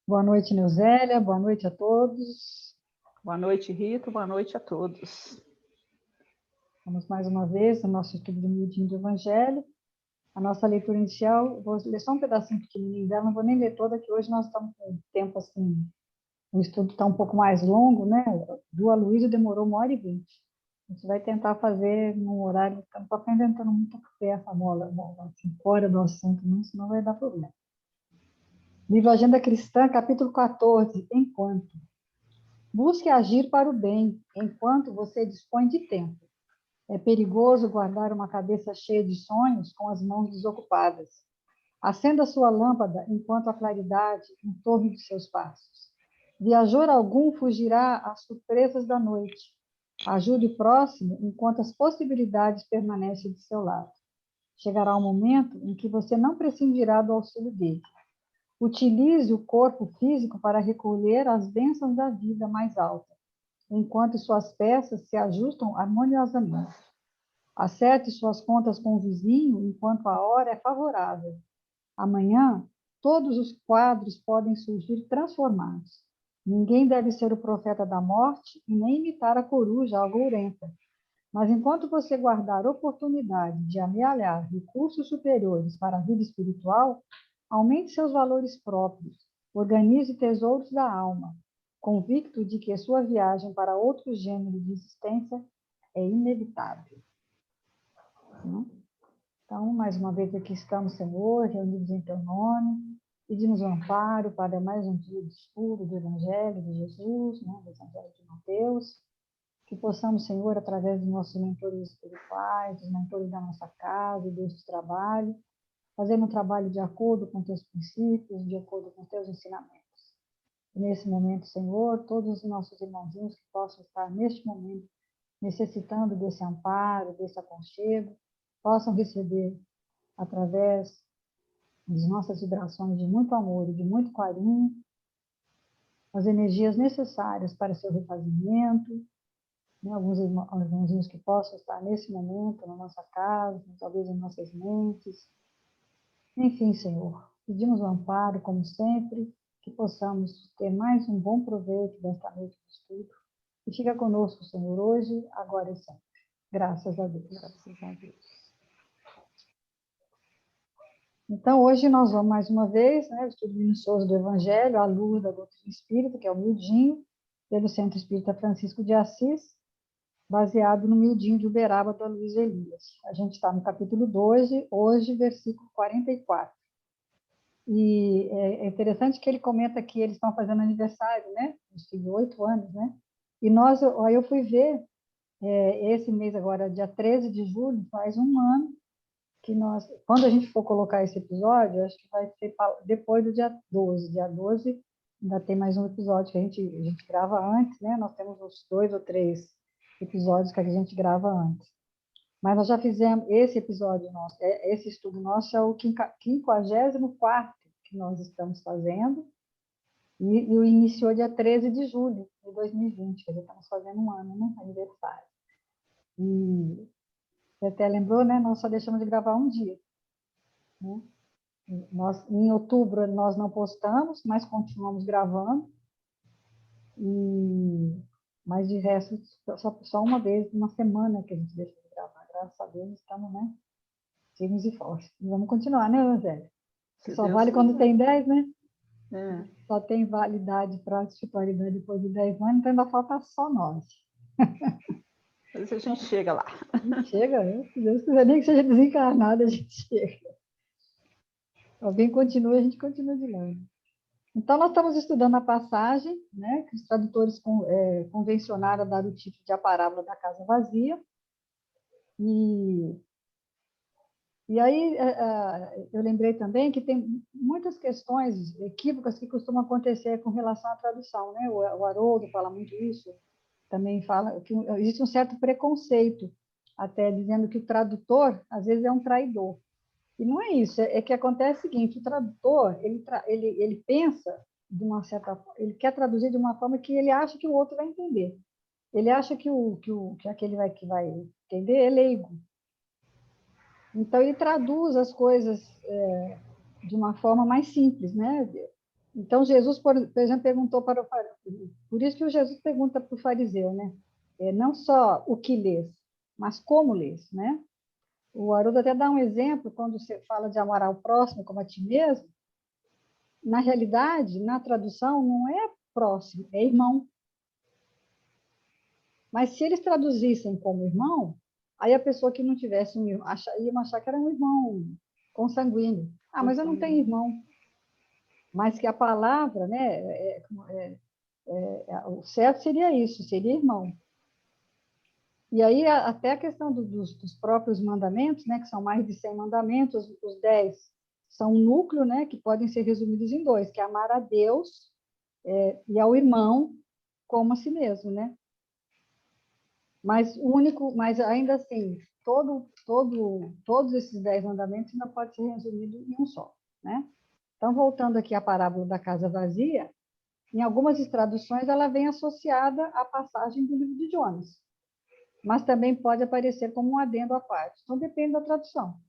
Boa noite, Neusélia. Boa noite a todos. Boa noite, Rita. Boa noite a todos. Vamos mais uma vez no nosso estudo do Miudinho do Evangelho. A nossa leitura inicial, vou ler só um pedacinho pequenininho dela, não vou nem ler toda, que hoje nós estamos com um tempo assim, o estudo está um pouco mais longo, né? Do Aloysio demorou 1h20. A gente vai tentar fazer num horário, não estou inventando muito café essa mola, assim, fora do assunto, não, senão vai dar problema. Livro Agenda Cristã, capítulo 14, Enquanto. Busque agir para o bem, enquanto você dispõe de tempo. É perigoso guardar uma cabeça cheia de sonhos com as mãos desocupadas. Acenda sua lâmpada enquanto a claridade em torno de seus passos. Viajor algum fugirá às surpresas da noite. Ajude o próximo enquanto as possibilidades permanecem de seu lado. Chegará um momento em que você não prescindirá do auxílio dele. Utilize o corpo físico para recolher as bênçãos da vida mais alta, enquanto suas peças se ajustam harmoniosamente. Acerte suas contas com o vizinho enquanto a hora é favorável. Amanhã, todos os quadros podem surgir transformados. Ninguém deve ser o profeta da morte e nem imitar a coruja algourenta. Mas enquanto você guardar oportunidade de amealhar recursos superiores para a vida espiritual, aumente seus valores próprios, organize tesouros da alma, convicto de que sua viagem para outro gênero de existência é inevitável. Então, mais uma vez aqui estamos, Senhor, reunidos em Teu nome, pedimos um amparo para mais um dia de estudo do Evangelho de Jesus, né, do Evangelho de Mateus, que possamos, Senhor, através dos nossos mentores espirituais, dos mentores da nossa casa e deste trabalho, fazer um trabalho de acordo com Teus princípios, de acordo com Teus ensinamentos. E nesse momento, Senhor, todos os nossos irmãozinhos que possam estar neste momento necessitando desse amparo, desse aconchego, possam receber através das nossas vibrações de muito amor e de muito carinho as energias necessárias para seu refazimento, né? Alguns irmãozinhos que possam estar nesse momento na nossa casa, talvez em nossas mentes. Enfim, Senhor, pedimos o amparo, como sempre, que possamos ter mais um bom proveito desta noite de estudo. E fica conosco, Senhor, hoje, agora e sempre. Graças a Deus. Graças a Deus. Então, hoje nós vamos mais uma vez, né, o estudo minucioso do Evangelho, à luz da doutrina espírita, que é o Miudinho, pelo Centro Espírita Francisco de Assis, baseado no Miudinho de Uberaba, do Aloysio Elias. A gente está no capítulo 12, hoje, versículo 44. E é interessante que ele comenta que eles estão fazendo aniversário, né? De 8 anos, né? E aí eu fui ver, esse mês agora, dia 13 de julho, faz um ano, que nós, quando a gente for colocar esse episódio, acho que vai ser depois do dia 12. Dia 12 ainda tem mais um episódio que a gente grava antes, né? Nós temos uns 2 ou 3 episódios que a gente grava antes. Mas nós já fizemos esse episódio nosso, esse estudo nosso é o 54º que nós estamos fazendo, e o iniciou dia 13 de julho de 2020, quer dizer, estamos fazendo um ano, né? Aniversário. E você até lembrou, né? Nós só deixamos de gravar um dia, né? Em outubro nós não postamos, mas continuamos gravando. Mas de resto, só uma vez, uma semana que a gente deixa de gravar. Graças a Deus estamos, né? Firmes e fortes. E vamos continuar, né, Angélica? Que só vale quando tem 10, né? Só tem validade para a espiritualidade depois de 10 anos, então ainda falta só 9. Mas a gente chega lá. Chega, se Deus quiser, nem que seja desencarnado, a gente chega. Alguém continua, a gente continua de lado. Então, nós estamos estudando a passagem, né, que os tradutores convencionaram a dar o título de A Parábola da Casa Vazia. E aí, eu lembrei também que tem muitas questões equívocas que costumam acontecer com relação à tradução, né? O Haroldo fala muito isso, também fala que existe um certo preconceito, até dizendo que o tradutor, às vezes, é um traidor. E não é isso, é que acontece o seguinte, o tradutor, ele pensa de uma certa forma, ele quer traduzir de uma forma que ele acha que o outro vai entender. Ele acha que aquele que vai entender é leigo. Então, ele traduz as coisas de uma forma mais simples, né? Então, Jesus, por exemplo, perguntou para o fariseu. Por isso que o Jesus pergunta para o fariseu, né? Não só o que lês, mas como lês, né? O Haroldo até dá um exemplo, quando você fala de amar ao próximo como a ti mesmo, na realidade, na tradução, não é próximo, é irmão. Mas se eles traduzissem como irmão, aí a pessoa que não tivesse um irmão, ia achar que era um irmão consanguíneo. Ah, mas eu não tenho irmão. Mas que a palavra, né, o certo seria isso, seria irmão. E aí, até a questão dos próprios mandamentos, né, que são mais de 100 mandamentos, os 10 são um núcleo, né, que podem ser resumidos em dois, que é amar a Deus e ao irmão como a si mesmo, né? Mas ainda assim, todos esses 10 mandamentos ainda pode ser resumido em um só, né? Então, voltando aqui à parábola da casa vazia, em algumas traduções ela vem associada à passagem do livro de Jonas, mas também pode aparecer como um adendo à parte. Então, depende da tradução.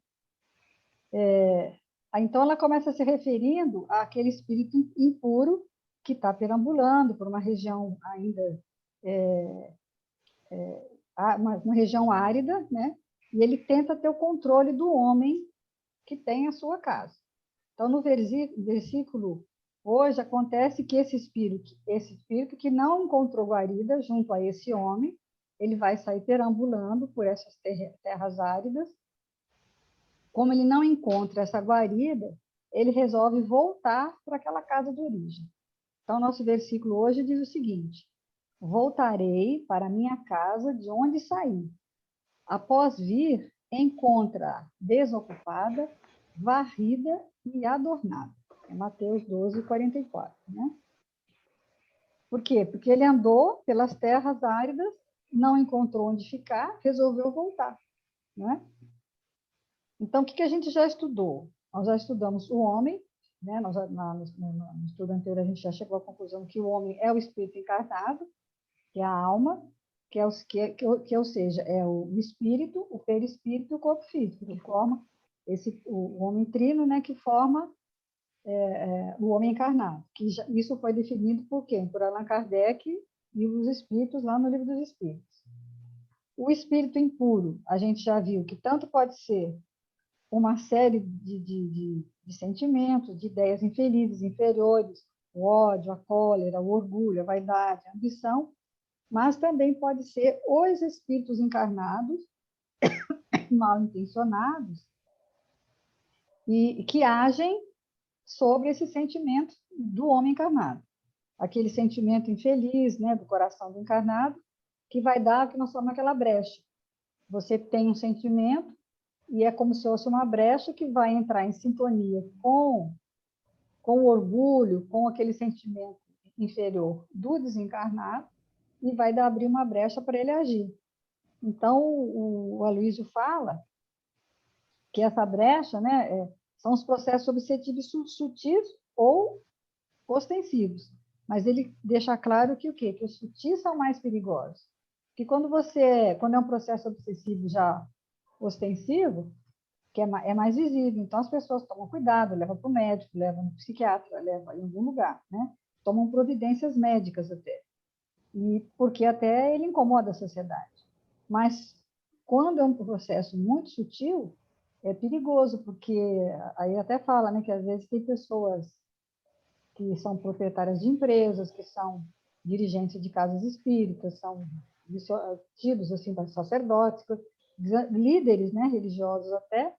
Então, ela começa se referindo àquele espírito impuro que está perambulando por uma região ainda, uma região árida, né? E ele tenta ter o controle do homem que tem a sua casa. Então, no versículo hoje, acontece que esse espírito que não encontrou guarida junto a esse homem, ele vai sair perambulando por essas terras áridas. Como ele não encontra essa guarida, ele resolve voltar para aquela casa de origem. Então, nosso versículo hoje diz o seguinte: voltarei para minha casa de onde saí. Após vir, encontra desocupada, varrida e adornada. É Mateus 12, 44. Né? Por quê? Porque ele andou pelas terras áridas, não encontrou onde ficar, resolveu voltar. Né? Então, o que a gente já estudou? Nós já estudamos o homem, né? No estudo anterior a gente já chegou à conclusão que o homem é o espírito encarnado, que é a alma, ou seja, é o espírito, o perispírito e o corpo físico, que forma o homem trino, né? Que forma o homem encarnado. Isso foi definido por quem? Por Allan Kardec e os espíritos lá no Livro dos Espíritos. O espírito impuro, a gente já viu que tanto pode ser uma série de sentimentos, de ideias infelizes, inferiores, o ódio, a cólera, o orgulho, a vaidade, a ambição, mas também pode ser os espíritos encarnados, mal intencionados, e que agem sobre esse sentimento do homem encarnado. Aquele sentimento infeliz, né, do coração do encarnado, que vai dar o que nós chamamos aquela brecha. Você tem um sentimento e é como se fosse uma brecha que vai entrar em sintonia com o orgulho, com aquele sentimento inferior do desencarnado e vai abrir uma brecha para ele agir. Então, o Aloysio fala que essa brecha, né, são os processos obsessivos sutis ou ostensivos. Mas ele deixa claro que o quê? Que os sutis são mais perigosos. Que quando é um processo obsessivo já ostensivo, que é mais visível. Então, as pessoas tomam cuidado, levam para o médico, levam no psiquiatra, levam em algum lugar, né? Tomam providências médicas até. E porque até ele incomoda a sociedade. Mas, quando é um processo muito sutil, é perigoso, porque aí até fala, né, que às vezes tem pessoas que são proprietárias de empresas, que são dirigentes de casas espíritas, são tidos assim, sacerdotes, líderes, né, religiosos até,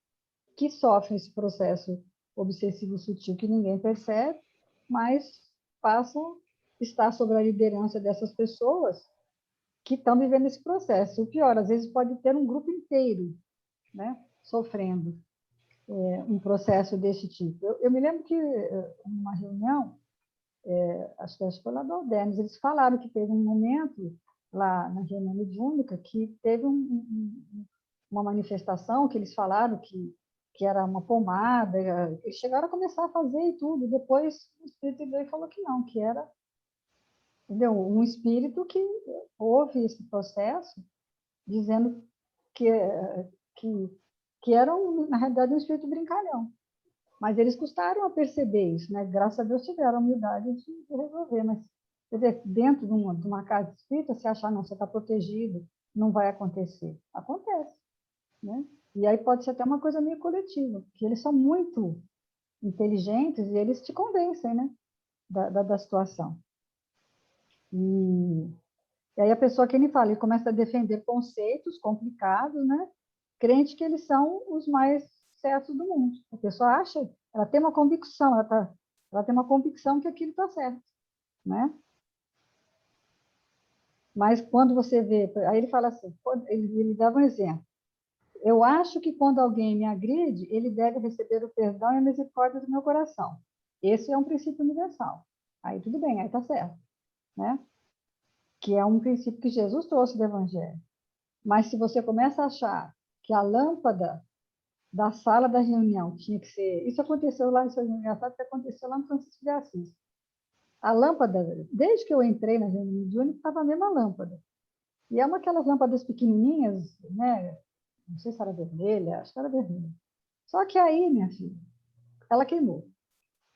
que sofrem esse processo obsessivo sutil que ninguém percebe, mas passam a estar sob a liderança dessas pessoas que estão vivendo esse processo. O pior, às vezes pode ter um grupo inteiro, né, sofrendo um processo desse tipo. Eu me lembro que numa reunião, acho que foi lá do Aldenes, eles falaram que teve um momento lá na reunião mediúnica que teve uma manifestação que eles falaram que era uma pomada, eles chegaram a começar a fazer e tudo, e depois o espírito veio e falou que não, que era, entendeu? Um espírito que houve esse processo, dizendo que, que era, na realidade, um espírito brincalhão. Mas eles custaram a perceber isso, né? Graças a Deus tiveram a humildade de resolver. Mas, quer dizer, dentro de uma casa espírita, se achar, não, você está protegido, não vai acontecer. Acontece, né? E aí pode ser até uma coisa meio coletiva, porque eles são muito inteligentes e eles te convencem, né? Da situação. E aí a pessoa que ele fala, ele começa a defender conceitos complicados, né? Crente que eles são os mais certos do mundo. A pessoa acha, ela tem uma convicção, ela tem uma convicção que aquilo está certo, né? Mas quando você vê, aí ele fala assim, ele dava um exemplo. Eu acho que quando alguém me agride, ele deve receber o perdão e a misericórdia do meu coração. Esse é um princípio universal. Aí tudo bem, aí está certo, né? Que é um princípio que Jesus trouxe do Evangelho. Mas se você começa a achar que a lâmpada da sala da reunião tinha que ser... Isso aconteceu lá, isso é engraçado, que aconteceu lá no Francisco de Assis. A lâmpada, desde que eu entrei na reunião mediúnica, estava a mesma lâmpada. E é uma daquelas lâmpadas pequenininhas, né? Não sei se era vermelha, acho que era vermelha. Só que aí, minha filha, ela queimou.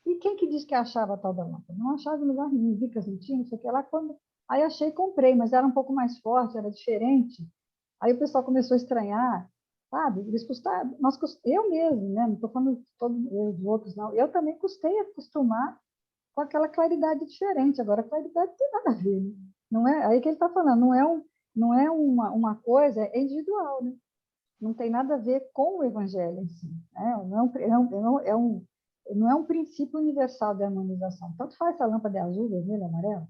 E quem que disse que achava a tal da lâmpada? Não achava em lugar nenhum, vi que as não tinha, não sei o que lá. Aí achei e comprei, mas era um pouco mais forte, era diferente. Aí o pessoal começou a estranhar, sabe? Eles custaram, eu mesmo, né? Não estou falando de todos os outros, não. Eu também custei a acostumar com aquela claridade diferente. Agora, a claridade não tem nada a ver, né? Não é, aí que ele está falando, não é uma coisa, é individual, né? Não tem nada a ver com o evangelho em si, né? Não é um princípio universal de harmonização. Tanto faz se a lâmpada é azul, vermelho, amarelo,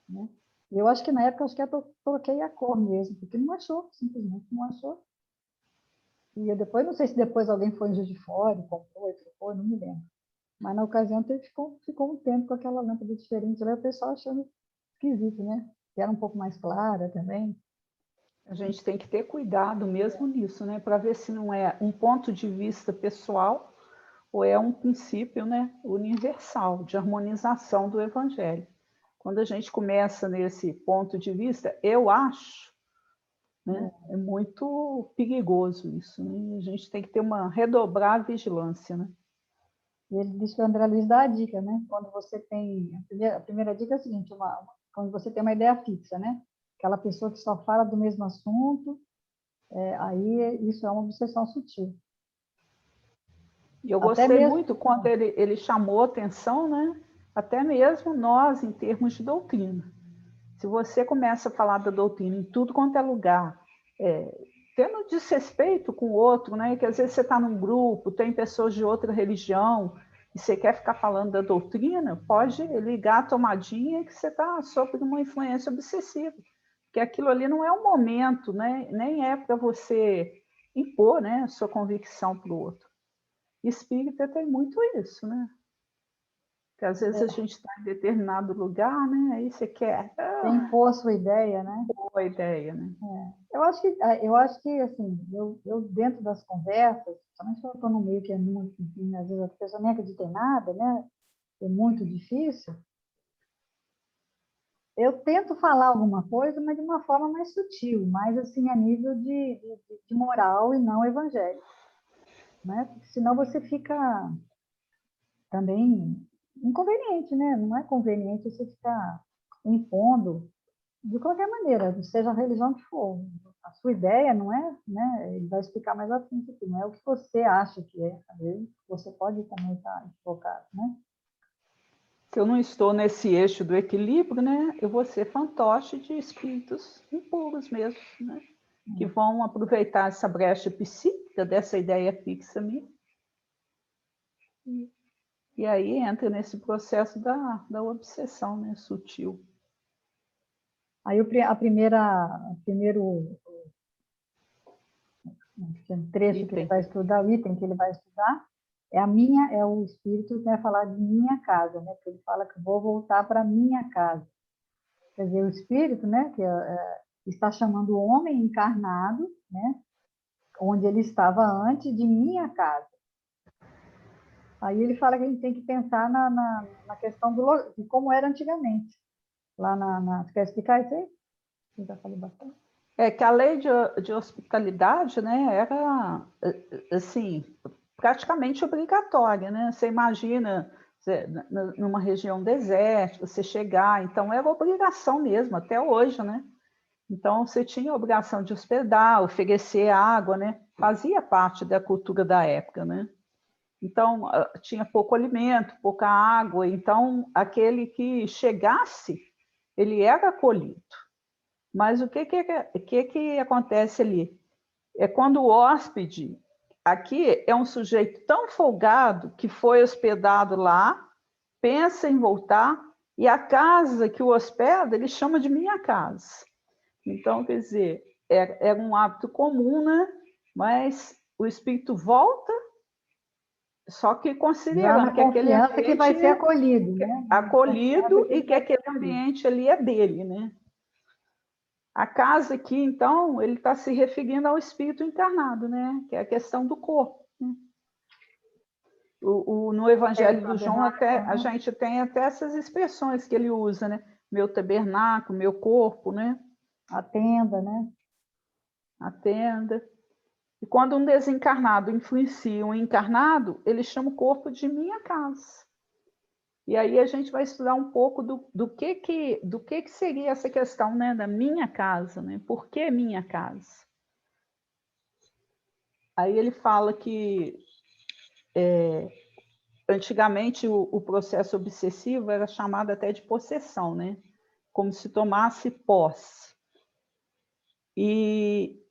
né? Eu acho que na época acho que eu troquei a cor mesmo, porque não achou, simplesmente não achou. E depois, não sei se depois alguém foi em Juiz de Fora, comprou e trocou, não me lembro. Mas na ocasião ficou um tempo com aquela lâmpada diferente, lá o pessoal achando esquisito, né? Que era um pouco mais clara também. A gente tem que ter cuidado mesmo nisso, né? Para ver se não é um ponto de vista pessoal ou é um princípio, né, universal de harmonização do Evangelho. Quando a gente começa nesse ponto de vista, eu acho, né, é muito perigoso isso, né? A gente tem que ter redobrar a vigilância, né? E ele diz que o André Luiz dá a dica, né? Quando você tem... A primeira dica é a seguinte, quando você tem uma ideia fixa, né? Aquela pessoa que só fala do mesmo assunto, aí isso é uma obsessão sutil. E eu Até gostei mesmo... muito quando ele chamou atenção, né? Até mesmo nós, em termos de doutrina. Se você começa a falar da doutrina em tudo quanto é lugar, tendo desrespeito com o outro, né? Que às vezes você está num grupo, tem pessoas de outra religião, e você quer ficar falando da doutrina, pode ligar a tomadinha que você está sob uma influência obsessiva. Porque aquilo ali não é um momento, né? Nem é para você impor, né, a sua convicção para o outro. Espírita tem muito isso, né? Que às vezes a gente está em determinado lugar, né? Aí você quer impor a sua ideia, né? boa ideia, né? Eu acho que assim, eu dentro das conversas, somente quando eu estou no meio que é muito, enfim, às vezes a pessoa nem acredita em nada, né? É muito difícil. Eu tento falar alguma coisa, mas de uma forma mais sutil, mais assim a nível de moral e não evangélico, né? Porque senão você fica também inconveniente, né? Não é conveniente você ficar impondo de qualquer maneira, seja a religião que for. A sua ideia não é, né? Ele vai explicar mais à frente aqui, não é o que você acha que é. Às vezes você pode também estar equivocado, né? Se eu não estou nesse eixo do equilíbrio, né? Eu vou ser fantoche de espíritos impuros mesmo, né? Que vão aproveitar essa brecha psíquica dessa ideia fixa minha. E aí entra nesse processo da obsessão, né? Sutil. Aí o primeiro trecho que ele Item. vai estudar, o item que ele vai estudar, é o espírito que vai falar de minha casa, né? Que ele fala que vou voltar para minha casa. Quer dizer, o espírito, né? Está chamando o homem encarnado, né? Onde ele estava antes de minha casa. Aí ele fala que a gente tem que pensar na questão de como era antigamente. Você quer explicar isso aí? Eu já falei bastante. É que a lei de hospitalidade, né, era assim, praticamente obrigatória, né? Você imagina numa região desértica, você chegar, então era obrigação mesmo, até hoje, né? Então você tinha a obrigação de hospedar, oferecer água, né? Fazia parte da cultura da época, né? Então tinha pouco alimento, pouca água, então aquele que chegasse, ele era acolhido. Mas o que acontece ali? É quando o hóspede, aqui é um sujeito tão folgado que foi hospedado lá, pensa em voltar, e a casa que o hospeda, ele chama de minha casa. Então, quer dizer, é um hábito comum, né? Mas o espírito volta, só que Já considerando na que aquele confiança que vai ambiente ser é acolhido, né? Na confiança acolhido que e ele que vai ser aquele acolhido. ambiente ali é dele, né? A casa aqui, então, ele está se referindo ao espírito encarnado, né? Que é a questão do corpo. Né? No É o Evangelho do João, até, tabernáculo, a né? gente tem até essas expressões que ele usa, né? Meu tabernáculo, meu corpo, né? A tenda, né? A tenda. E quando um desencarnado influencia um encarnado, ele chama o corpo de minha casa. E aí a gente vai estudar um pouco do que seria essa questão, né, da minha casa, né? Por que minha casa? Aí ele fala que antigamente o processo obsessivo era chamado até de possessão, né? Como se tomasse posse. E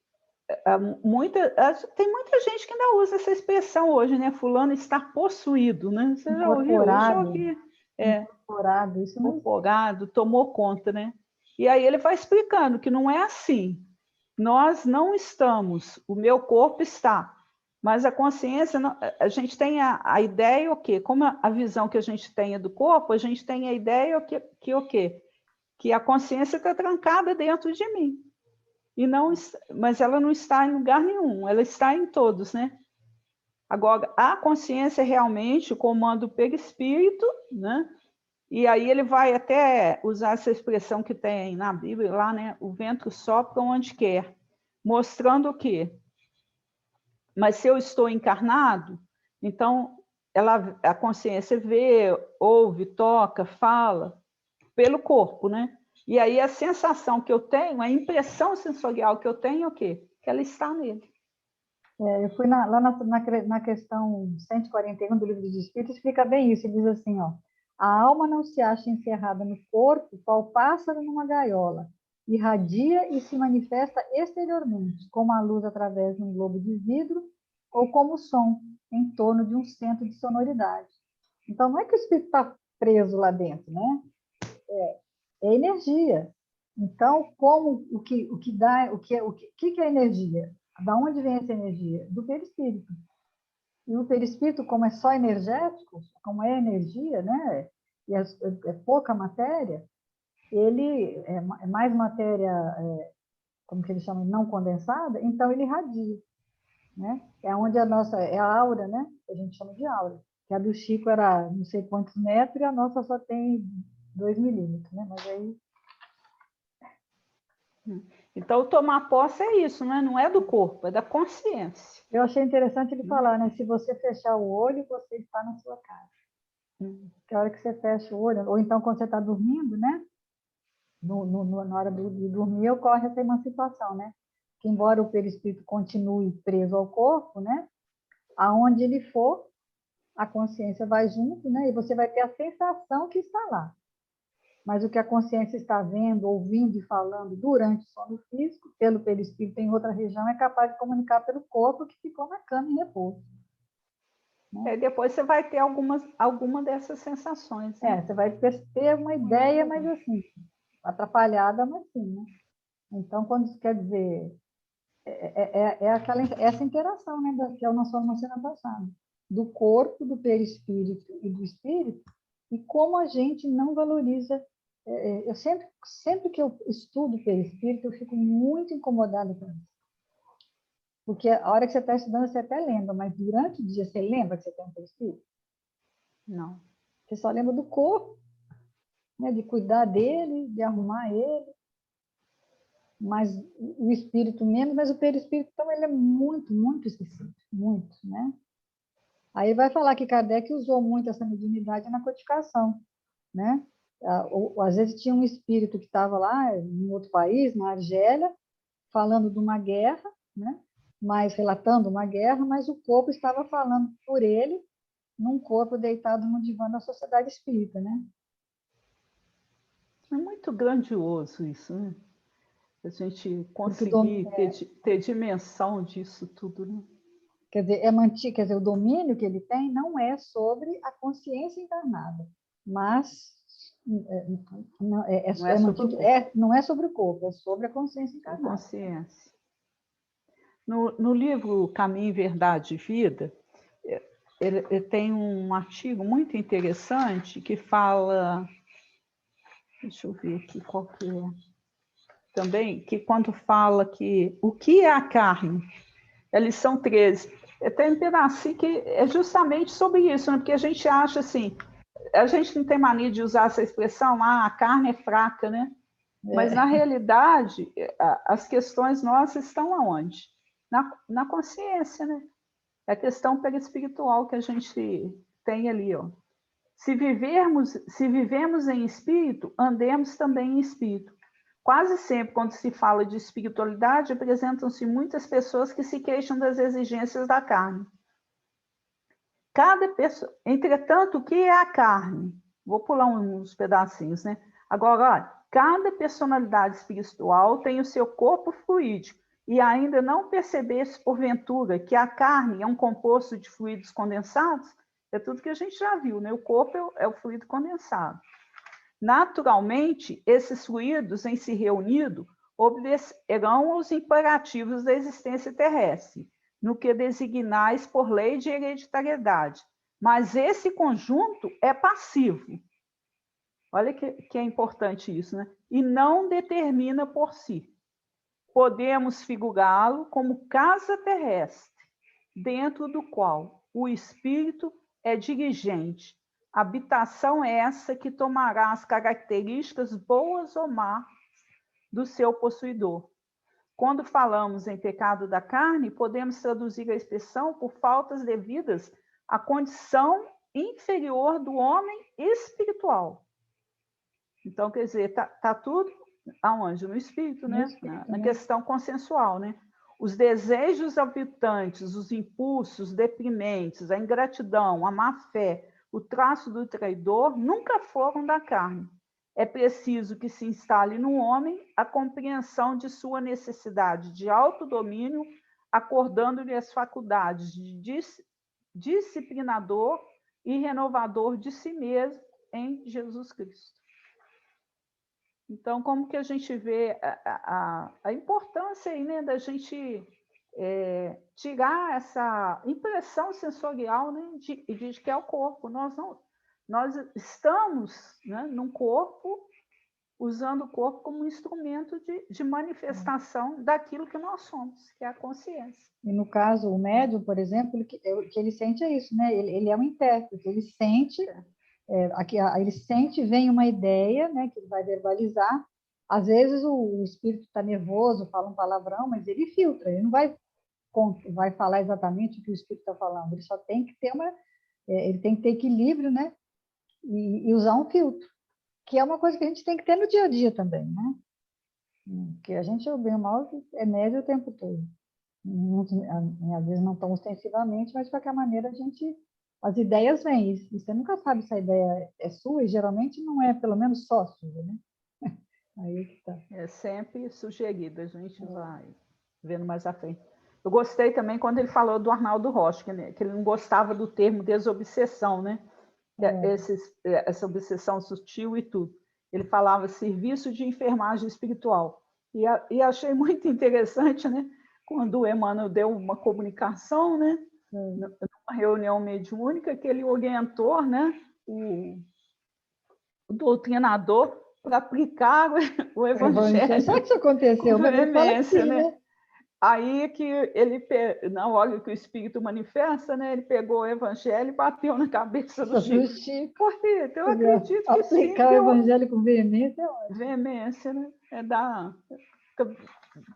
tem muita gente que ainda usa essa expressão hoje, né? Fulano está possuído, né? Você já ouviu? Eu já Incorporado, ouvi. incorporado, isso não existe. Incorporado, tomou conta, né? E aí ele vai explicando que não é assim. Nós não estamos, o meu corpo está, mas a consciência, a gente tem a ideia o quê? Como a visão que a gente tem é do corpo, a gente tem a ideia que o quê? Que a consciência está trancada dentro de mim. E não, mas ela não está em lugar nenhum, ela está em todos, né? Agora, a consciência é realmente o comando perispírito, né? E aí ele vai até usar essa expressão que tem na Bíblia, lá, né? O vento sopra onde quer, mostrando o quê? Mas se eu estou encarnado, então a consciência vê, ouve, toca, fala pelo corpo, né? E aí a sensação que eu tenho, a impressão sensorial que eu tenho é o quê? Que ela está nele. Eu fui lá na questão 141 do Livro dos Espíritos, explica bem isso. Ele diz assim, ó, a alma não se acha encerrada no corpo, qual pássaro numa gaiola, irradia e se manifesta exteriormente, como a luz através de um globo de vidro ou como o som em torno de um centro de sonoridade. Então, não é que o espírito está preso lá dentro, né? É energia. Então, como o que dá, que é energia? Da onde vem essa energia? Do perispírito. E o perispírito, como é só energético, como é energia, né? E é pouca matéria, ele é mais matéria, como que ele chama, não condensada, então ele irradia, né? É onde é a aura, né? A gente chama de aura. Que a do Chico era não sei quantos metros e a nossa só tem 2 milímetros, né? Mas aí Então, tomar posse é isso, né? Não é do corpo, é da consciência. eu achei interessante ele falar, né? Se você fechar o olho, você está na sua casa. Que a hora que você fecha o olho, ou então quando você está dormindo, né? Na hora de dormir, ocorre essa emancipação, né? Que embora o perispírito continue preso ao corpo, né? Aonde ele for, a consciência vai junto, né? E você vai ter a sensação que está lá. Mas o que a consciência está vendo, ouvindo e falando durante o sono físico, pelo perispírito em outra região, é capaz de comunicar pelo corpo que ficou na cama em repouso. Né? Depois você vai ter alguma dessas sensações. Né? Você vai ter uma ideia, mas assim, atrapalhada, mas sim, né? Então, quando quer dizer, essa interação, né, que nós falamos na semana passada, do corpo, do perispírito e do espírito, e como a gente não valoriza. Eu sempre que eu estudo o perispírito, eu fico muito incomodada com isso. Porque a hora que você está estudando, você até lembra, mas durante o dia, você lembra que você tem um perispírito? Não. Você só lembra do corpo, né, de cuidar dele, de arrumar ele, mas o espírito menos, mas o perispírito, então, ele é muito, muito esquecido, muito, né? Aí vai falar que Kardec usou muito essa mediunidade na codificação, né? Ou, às vezes tinha um espírito que estava lá em outro país, na Argélia, falando de uma guerra, né? Mas relatando uma guerra, mas o corpo estava falando por ele, num corpo deitado no divã da Sociedade Espírita, né? É muito grandioso isso, né? A gente Porque conseguir ter dimensão disso tudo, né? quer dizer, quer dizer, o domínio que ele tem não é sobre a consciência encarnada, mas Não é sobre o corpo, não é sobre o corpo, é sobre a consciência é a encarnada. consciência. No livro Caminho, Verdade e Vida, ele tem um artigo muito interessante que fala, deixa eu ver aqui qual que é, também, que quando fala que o que é a carne, a lição 13, tem um pedacinho que é justamente sobre isso, né? Porque a gente acha assim, a gente não tem mania de usar essa expressão, a carne é fraca, né? Mas, na realidade, as questões nossas estão aonde? Na consciência, né? É a questão perispiritual que a gente tem ali, ó. Se vivemos em espírito, andemos também em espírito. Quase sempre, quando se fala de espiritualidade, apresentam-se muitas pessoas que se queixam das exigências da carne. Cada pessoa, entretanto, o que é a carne? Vou pular uns pedacinhos, né? Agora, olha, cada personalidade espiritual tem o seu corpo fluídico e ainda não percebesse, porventura, que a carne é um composto de fluidos condensados, é tudo que a gente já viu, né? O corpo é o fluido condensado. Naturalmente, esses fluidos, em se reunido, obedecerão aos imperativos da existência terrestre, no que designais por lei de hereditariedade. Mas esse conjunto é passivo. Olha que é importante isso, né? E não determina por si. Podemos figurá-lo como casa terrestre, dentro do qual o espírito é dirigente. Habitação essa que tomará as características boas ou más do seu possuidor. Quando falamos em pecado da carne, podemos traduzir a expressão por faltas devidas à condição inferior do homem espiritual. Então, quer dizer, tá tudo aonde? No espírito, né? Na questão consensual, né? Os desejos habitantes, os impulsos deprimentes, a ingratidão, a má-fé, o traço do traidor, nunca foram da carne. É preciso que se instale no homem a compreensão de sua necessidade de autodomínio, acordando-lhe as faculdades de disciplinador e renovador de si mesmo em Jesus Cristo. Então, como que a gente vê a importância aí, né, da gente tirar essa impressão sensorial, né, de que é o corpo. Nós estamos, né, num corpo, usando o corpo como um instrumento de manifestação daquilo que nós somos, que é a consciência. E no caso, o médium, por exemplo, o que ele sente é isso, né? Ele é um intérprete, ele sente, ele sente, vem uma ideia, né, que ele vai verbalizar. Às vezes o espírito está nervoso, fala um palavrão, mas ele filtra, ele não vai falar exatamente o que o espírito está falando, ele só tem que ter ele tem que ter equilíbrio, né? E usar um filtro, que é uma coisa que a gente tem que ter no dia a dia também, né? Que a gente, bem ou mal, é médio o tempo todo. Às vezes não tão ostensivamente, mas de qualquer maneira as ideias vêm, e você nunca sabe se a ideia é sua, e geralmente não é, pelo menos, só sua, né? Aí que tá. É sempre sugerido, a gente vai vendo mais à frente. Eu gostei também quando ele falou do Arnaldo Rocha, que ele não gostava do termo desobsessão, né? Essa obsessão sutil e tudo. Ele falava serviço de enfermagem espiritual. E achei muito interessante, né? Quando o Emmanuel deu uma comunicação, né? Numa reunião mediúnica, que ele orientou, né, o doutrinador para aplicar o evangelho. Sabe que isso aconteceu? Veemência, né? Aí que ele, na hora que o Espírito manifesta, né, ele pegou o evangelho e bateu na cabeça do Chico. Porque eu acredito que sim. Aplicar o evangelho com veemência é ótimo. Veemência, né?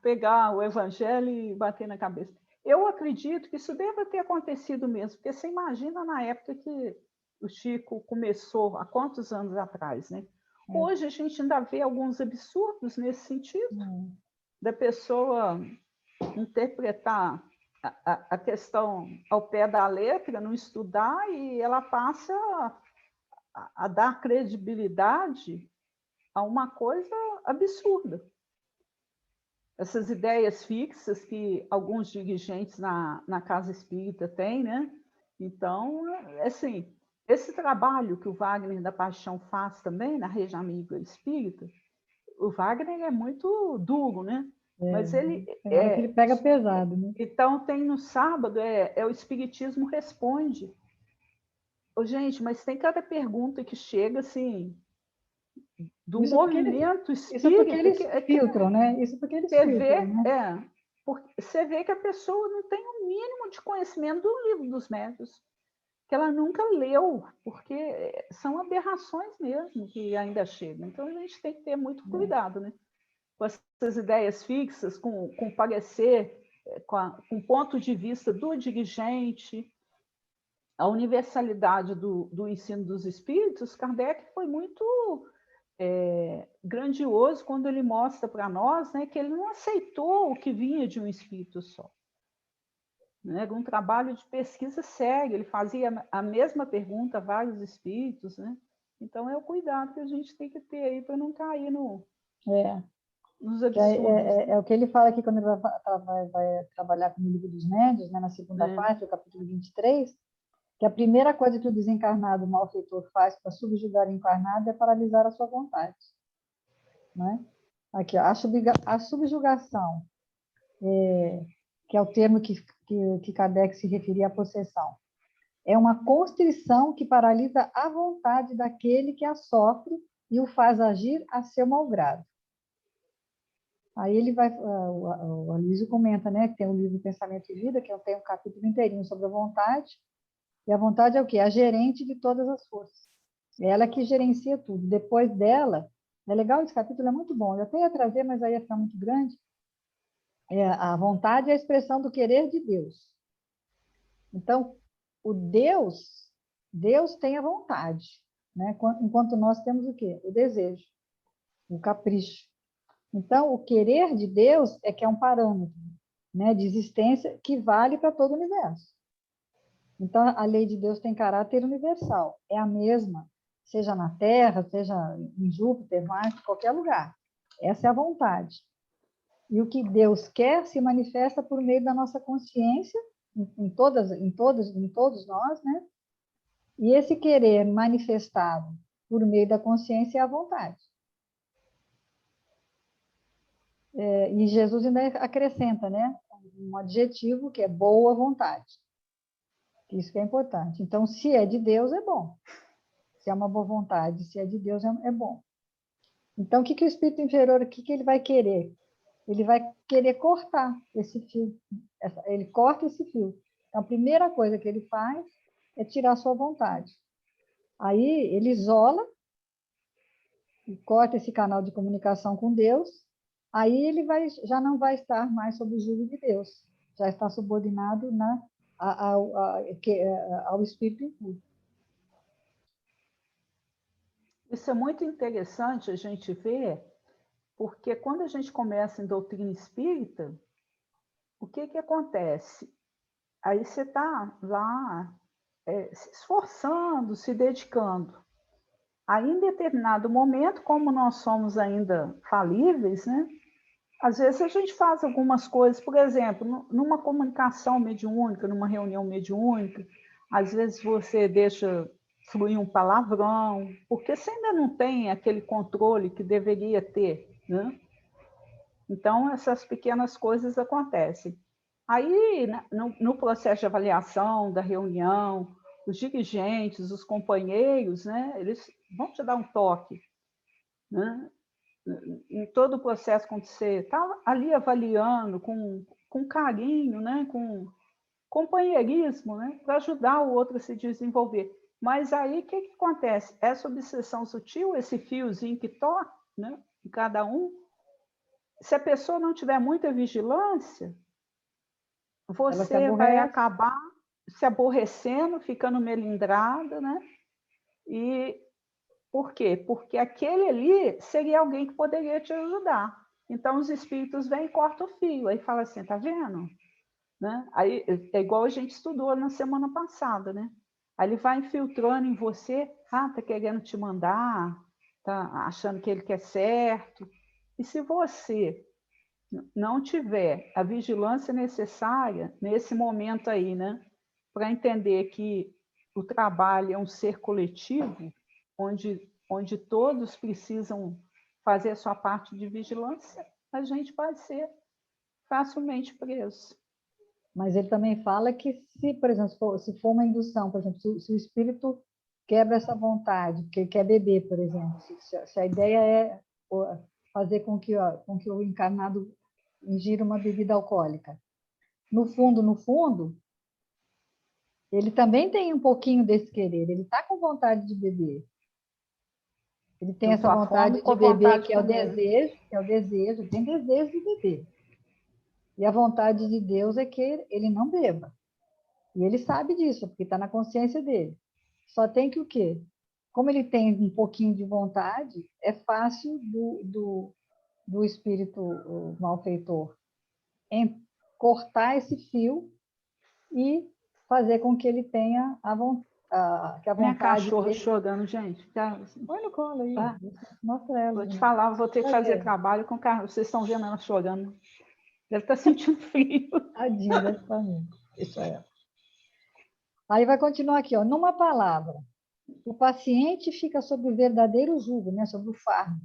Pegar o evangelho e bater na cabeça. Eu acredito que isso deve ter acontecido mesmo, porque você imagina na época que o Chico começou, há quantos anos atrás, né? Hoje a gente ainda vê alguns absurdos nesse sentido, da pessoa interpretar a questão ao pé da letra, não estudar, e ela passa a dar credibilidade a uma coisa absurda. Essas ideias fixas que alguns dirigentes na Casa Espírita têm, né? Então, assim, esse trabalho que o Wagner da Paixão faz também na Rede Amiga Espírita, o Wagner é muito duro, né? Mas ele tem hora que ele pega pesado, né? Então, tem no sábado, o Espiritismo Responde. Ô, gente, mas tem cada pergunta que chega, assim, do movimento isso porque espírita, eles filtram, né? Isso porque eles você filtram, vê, né? porque você vê que a pessoa não tem o mínimo de conhecimento do Livro dos Médiuns, que ela nunca leu, porque são aberrações mesmo que ainda chegam. Então, a gente tem que ter muito cuidado, né? Com essas ideias fixas, com parecer, com ponto de vista do dirigente, a universalidade do ensino dos espíritos. Kardec foi muito grandioso quando ele mostra para nós, né, que ele não aceitou o que vinha de um espírito só. Né? Era um trabalho de pesquisa sério, ele fazia a mesma pergunta a vários espíritos. Né? Então, é o cuidado que a gente tem que ter aí para não cair nos absurdos. É o que ele fala aqui quando ele vai trabalhar com o Livro dos Médiuns, né, na segunda parte, do capítulo 23, que a primeira coisa que o desencarnado o malfeitor faz para subjugar o encarnado é paralisar a sua vontade. Né? Aqui, ó, a subjugação, que é o termo que Kardec se referia à possessão, é uma constrição que paralisa a vontade daquele que a sofre e o faz agir a seu malgrado. Aí ele vai, o Aloysio comenta, né, que tem o livro Pensamento e Vida, que tem um capítulo inteirinho sobre a vontade, e a vontade é o quê? A gerente de todas as forças. É ela que gerencia tudo. Depois dela, é legal, esse capítulo é muito bom. Eu até ia trazer, mas aí ia ficar muito grande. A vontade é a expressão do querer de Deus. Então, o Deus tem a vontade, né? Enquanto nós temos o quê? O desejo, o capricho. Então, o querer de Deus é que é um parâmetro, né, de existência que vale para todo o universo. Então, a lei de Deus tem caráter universal, é a mesma, seja na Terra, seja em Júpiter, Marte, qualquer lugar. Essa é a vontade. E o que Deus quer se manifesta por meio da nossa consciência, em todos nós, né? E esse querer manifestado por meio da consciência é a vontade. E Jesus ainda acrescenta, né, um adjetivo que é boa vontade. Isso que é importante. Então, se é de Deus, é bom. Se é uma boa vontade, se é de Deus, é bom. Então, o que o espírito inferior, o que ele vai querer? Ele vai querer cortar esse fio. Ele corta esse fio. Então, a primeira coisa que ele faz é tirar a sua vontade. Aí, ele isola, corta esse canal de comunicação com Deus. Aí, ele já não vai estar mais sob o jugo de Deus. Já está subordinado ao espírito impuro. Isso é muito interessante a gente ver, porque quando a gente começa em doutrina espírita, o que acontece? Aí você está lá se esforçando, se dedicando. Aí, em determinado momento, como nós somos ainda falíveis, né? Às vezes a gente faz algumas coisas, por exemplo, numa comunicação mediúnica, numa reunião mediúnica, às vezes você deixa fluir um palavrão, porque você ainda não tem aquele controle que deveria ter, né? Então, essas pequenas coisas acontecem. Aí, no processo de avaliação da reunião, os dirigentes, os companheiros, né, eles vão te dar um toque, né? Em todo o processo, quando você está ali avaliando com carinho, né, com companheirismo, né, para ajudar o outro a se desenvolver. Mas aí, o que acontece? Essa obsessão sutil, esse fiozinho que toca, né, em cada um, se a pessoa não tiver muita vigilância, você vai acabar se aborrecendo, ficando melindrada, né? E por quê? Porque aquele ali seria alguém que poderia te ajudar. Então, os espíritos vêm e cortam o fio. Aí fala assim, tá vendo? Né? Aí, é igual a gente estudou na semana passada, né? Aí ele vai infiltrando em você, tá querendo te mandar, tá achando que ele quer certo. E se você não tiver a vigilância necessária nesse momento aí, né? Para entender que o trabalho é um ser coletivo, onde todos precisam fazer a sua parte de vigilância, a gente vai ser facilmente preso. Mas ele também fala que se, por exemplo, se for uma indução, por exemplo, se o espírito quebra essa vontade, porque ele quer beber, por exemplo, se a ideia é fazer com que o encarnado ingira uma bebida alcoólica. No fundo, ele também tem um pouquinho desse querer, ele está com vontade de beber. Ele tem essa vontade de beber, que é o desejo, ele tem desejo de beber. E a vontade de Deus é que ele não beba. E ele sabe disso, porque está na consciência dele. Só tem que o quê? Como ele tem um pouquinho de vontade, é fácil do espírito malfeitor cortar esse fio e fazer com que ele tenha que a vontade... Minha cachorra chorando, gente. Põe no colo aí, mostra ela. Vou te falar, vou ter que fazer trabalho com o carro. Vocês estão vendo ela chorando. Deve estar sentindo frio. Tadinha dessa família. Deixa ela. Aí vai continuar aqui, ó. Numa palavra, o paciente fica sob o verdadeiro jugo, né? Sobre o fardo,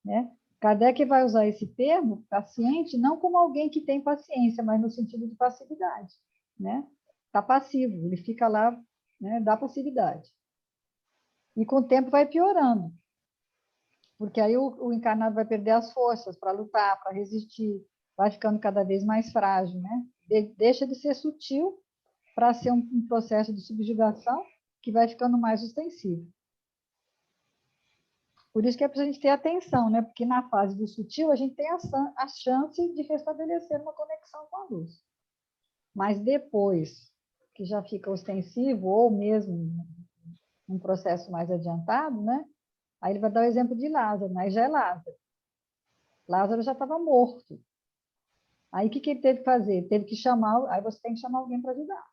né? Kardec vai usar esse termo, paciente, não como alguém que tem paciência, mas no sentido de passividade, né? Está passivo, ele fica lá, né? Dá passividade. E com o tempo vai piorando, porque aí o encarnado vai perder as forças para lutar, para resistir, vai ficando cada vez mais frágil, né? Deixa de ser sutil para ser um processo de subjugação que vai ficando mais ostensivo. Por isso que é preciso a gente ter atenção, né? Porque na fase do sutil a gente tem a chance de restabelecer uma conexão com a luz. Mas depois que já fica ostensivo, ou mesmo um processo mais adiantado, né? Aí ele vai dar o exemplo de Lázaro, mas já é Lázaro. Lázaro já estava morto. Aí o que ele teve que fazer? Teve que chamar, aí você tem que chamar alguém para ajudar.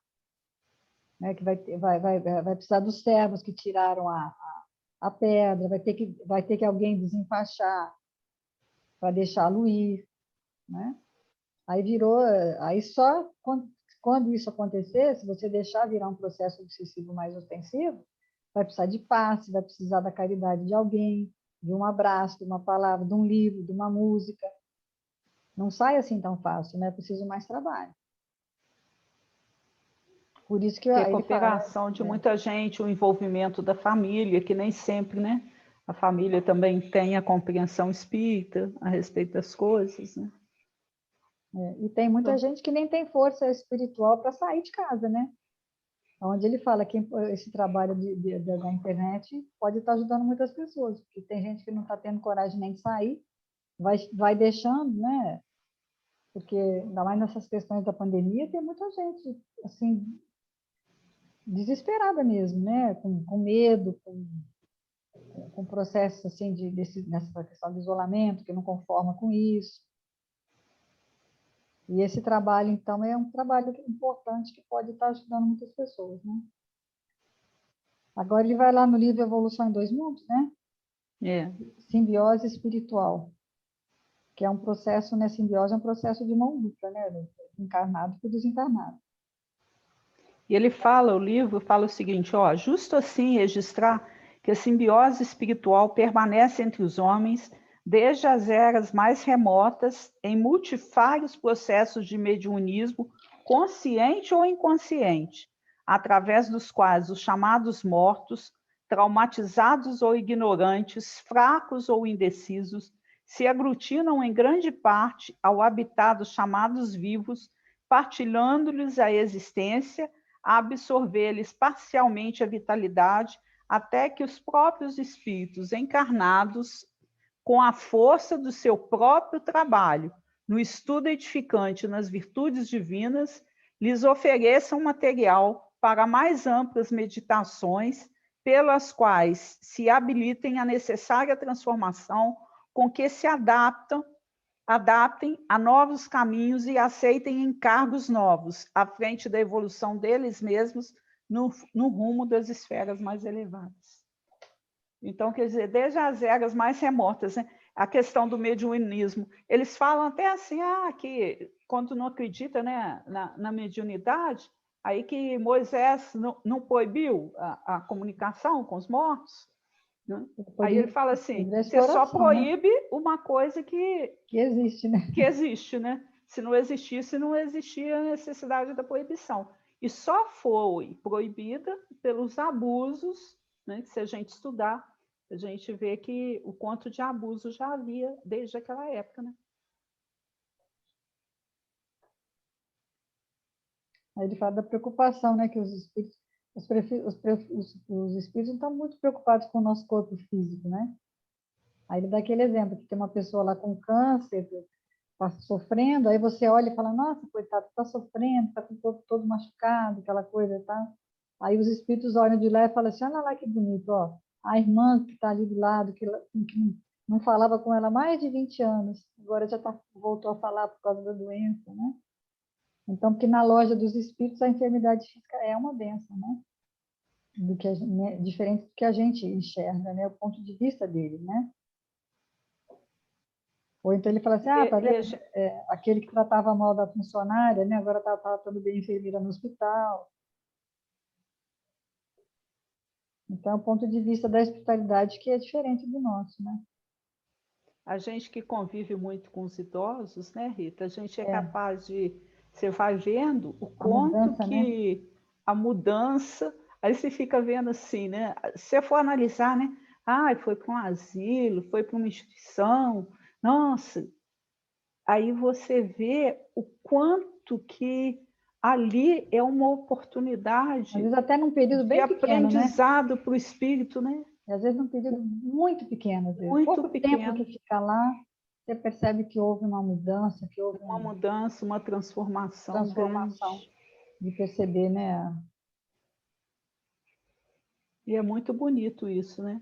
Né? Que vai precisar dos servos que tiraram a pedra, vai ter que alguém desenfaixar para deixá-lo ir, né? Aí só quando isso acontecer, se você deixar virar um processo obsessivo mais ostensivo, vai precisar de passe, vai precisar da caridade de alguém, de um abraço, de uma palavra, de um livro, de uma música. Não sai assim tão fácil, né? É preciso mais trabalho. Por isso que a cooperação de muita gente, o envolvimento da família, que nem sempre, né? A família também tem a compreensão espírita a respeito das coisas, né? E tem muita gente que nem tem força espiritual para sair de casa, né? Onde ele fala que esse trabalho da internet pode estar ajudando muitas pessoas, porque tem gente que não está tendo coragem nem de sair, vai deixando, né? Porque, ainda mais nessas questões da pandemia, tem muita gente, assim, desesperada mesmo, né? Com medo, com processo, assim, nessa questão de isolamento, que não conforma com isso. E esse trabalho, então, é um trabalho importante que pode estar ajudando muitas pessoas, né? Agora ele vai lá no livro Evolução em Dois Mundos, né? Simbiose espiritual, que é um processo, né? Simbiose é um processo de mão dupla, né? Do encarnado para o desencarnado. E ele fala, o livro fala o seguinte, ó, justo assim registrar que a simbiose espiritual permanece entre os homens desde as eras mais remotas em multifários processos de mediunismo, consciente ou inconsciente, através dos quais os chamados mortos, traumatizados ou ignorantes, fracos ou indecisos, se aglutinam em grande parte ao habitat dos chamados vivos, partilhando-lhes a existência, a absorver-lhes parcialmente a vitalidade, até que os próprios espíritos encarnados, com a força do seu próprio trabalho, no estudo edificante nas virtudes divinas, lhes ofereçam material para mais amplas meditações, pelas quais se habilitem à necessária transformação, com que se adaptem a novos caminhos e aceitem encargos novos, à frente da evolução deles mesmos, no rumo das esferas mais elevadas. Então, quer dizer, desde as eras mais remotas, né, a questão do mediunismo, eles falam até assim, que quando não acredita, né, na mediunidade, aí que Moisés não proibiu a comunicação com os mortos, né? Aí ele fala assim, você só proíbe, né, uma coisa que existe, né? Que existe, né? Se não existisse, não existia a necessidade da proibição. E só foi proibida pelos abusos, né? Que se a gente estudar, a gente vê que o quanto de abuso já havia desde aquela época, né? Aí ele fala da preocupação, né? Que os espíritos, os espíritos não estão muito preocupados com o nosso corpo físico, né? Aí ele dá aquele exemplo, que tem uma pessoa lá com câncer, está sofrendo, aí você olha e fala, nossa, coitado, está sofrendo, está com o corpo todo machucado, aquela coisa, tá? Aí os espíritos olham de lá e falam assim, olha lá que bonito, ó, a irmã que está ali do lado, que não falava com ela há mais de 20 anos, agora já voltou a falar por causa da doença, né? Então, porque na loja dos espíritos a enfermidade física é uma bênção, né? Né? Diferente do que a gente enxerga, né? O ponto de vista dele, né? Ou então ele fala assim, tá vendo? Aquele que tratava mal da funcionária, né? Agora está tratando bem a enfermeira no hospital. Então, é o ponto de vista da espiritualidade que é diferente do nosso, né? A gente que convive muito com os idosos, né, Rita? A gente é capaz de... Você vai vendo o quanto mudança, que né? a mudança... Aí você fica vendo assim, né? Se você for analisar, né? Foi para um asilo, foi para uma instituição. Nossa! Aí você vê o quanto que ali é uma oportunidade, às vezes até num período bem de pequeno, né? aprendizado para o espírito, né? E às vezes num período muito pequeno, às vezes. Muito Pouco pequeno. tempo que fica lá, você percebe que houve uma mudança, que houve uma mudança, uma transformação grande. De perceber, né? E é muito bonito isso, né?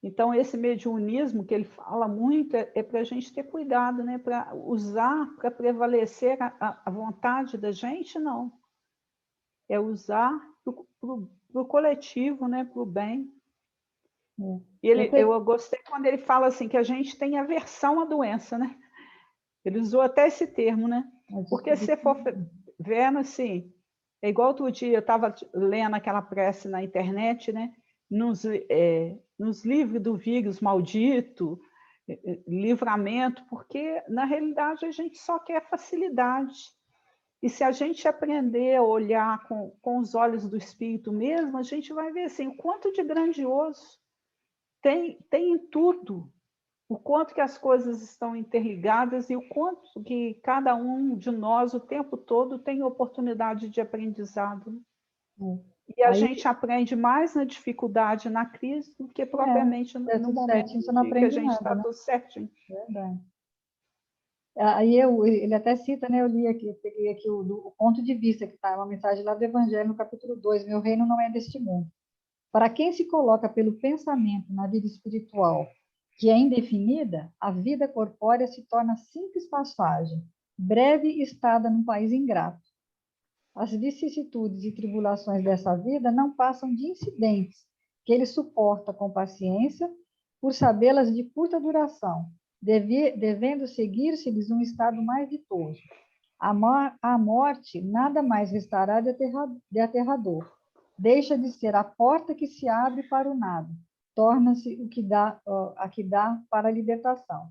Então, esse mediunismo que ele fala muito é para a gente ter cuidado, né? Para usar, para prevalecer a vontade da gente, não. É usar para o coletivo, né? Para o bem. E eu gostei quando ele fala assim, que a gente tem aversão à doença, né? Ele usou até esse termo, né? Porque se você for vendo assim, é igual outro dia, eu estava lendo aquela prece na internet, né? Nos livros do vírus maldito, livramento, porque, na realidade, a gente só quer facilidade. E se a gente aprender a olhar com os olhos do espírito mesmo, a gente vai ver assim, o quanto de grandioso tem em tudo. O quanto que as coisas estão interligadas e o quanto que cada um de nós, o tempo todo, tem oportunidade de aprendizado. E a gente aprende mais na dificuldade, na crise, do que propriamente no momento que a gente está tudo certinho. Verdade. Aí ele até cita, né? Eu li aqui, eu peguei aqui o ponto de vista, que está uma mensagem lá do Evangelho, no capítulo 2, meu reino não é deste mundo. Para quem se coloca pelo pensamento na vida espiritual, que é indefinida, a vida corpórea se torna simples passagem, breve estada num país ingrato. As vicissitudes e tribulações dessa vida não passam de incidentes, que ele suporta com paciência, por sabê-las de curta duração, devendo seguir-se-lhes um estado mais ditoso. A morte nada mais restará de aterrador. Deixa de ser a porta que se abre para o nada, torna-se a que dá para a libertação.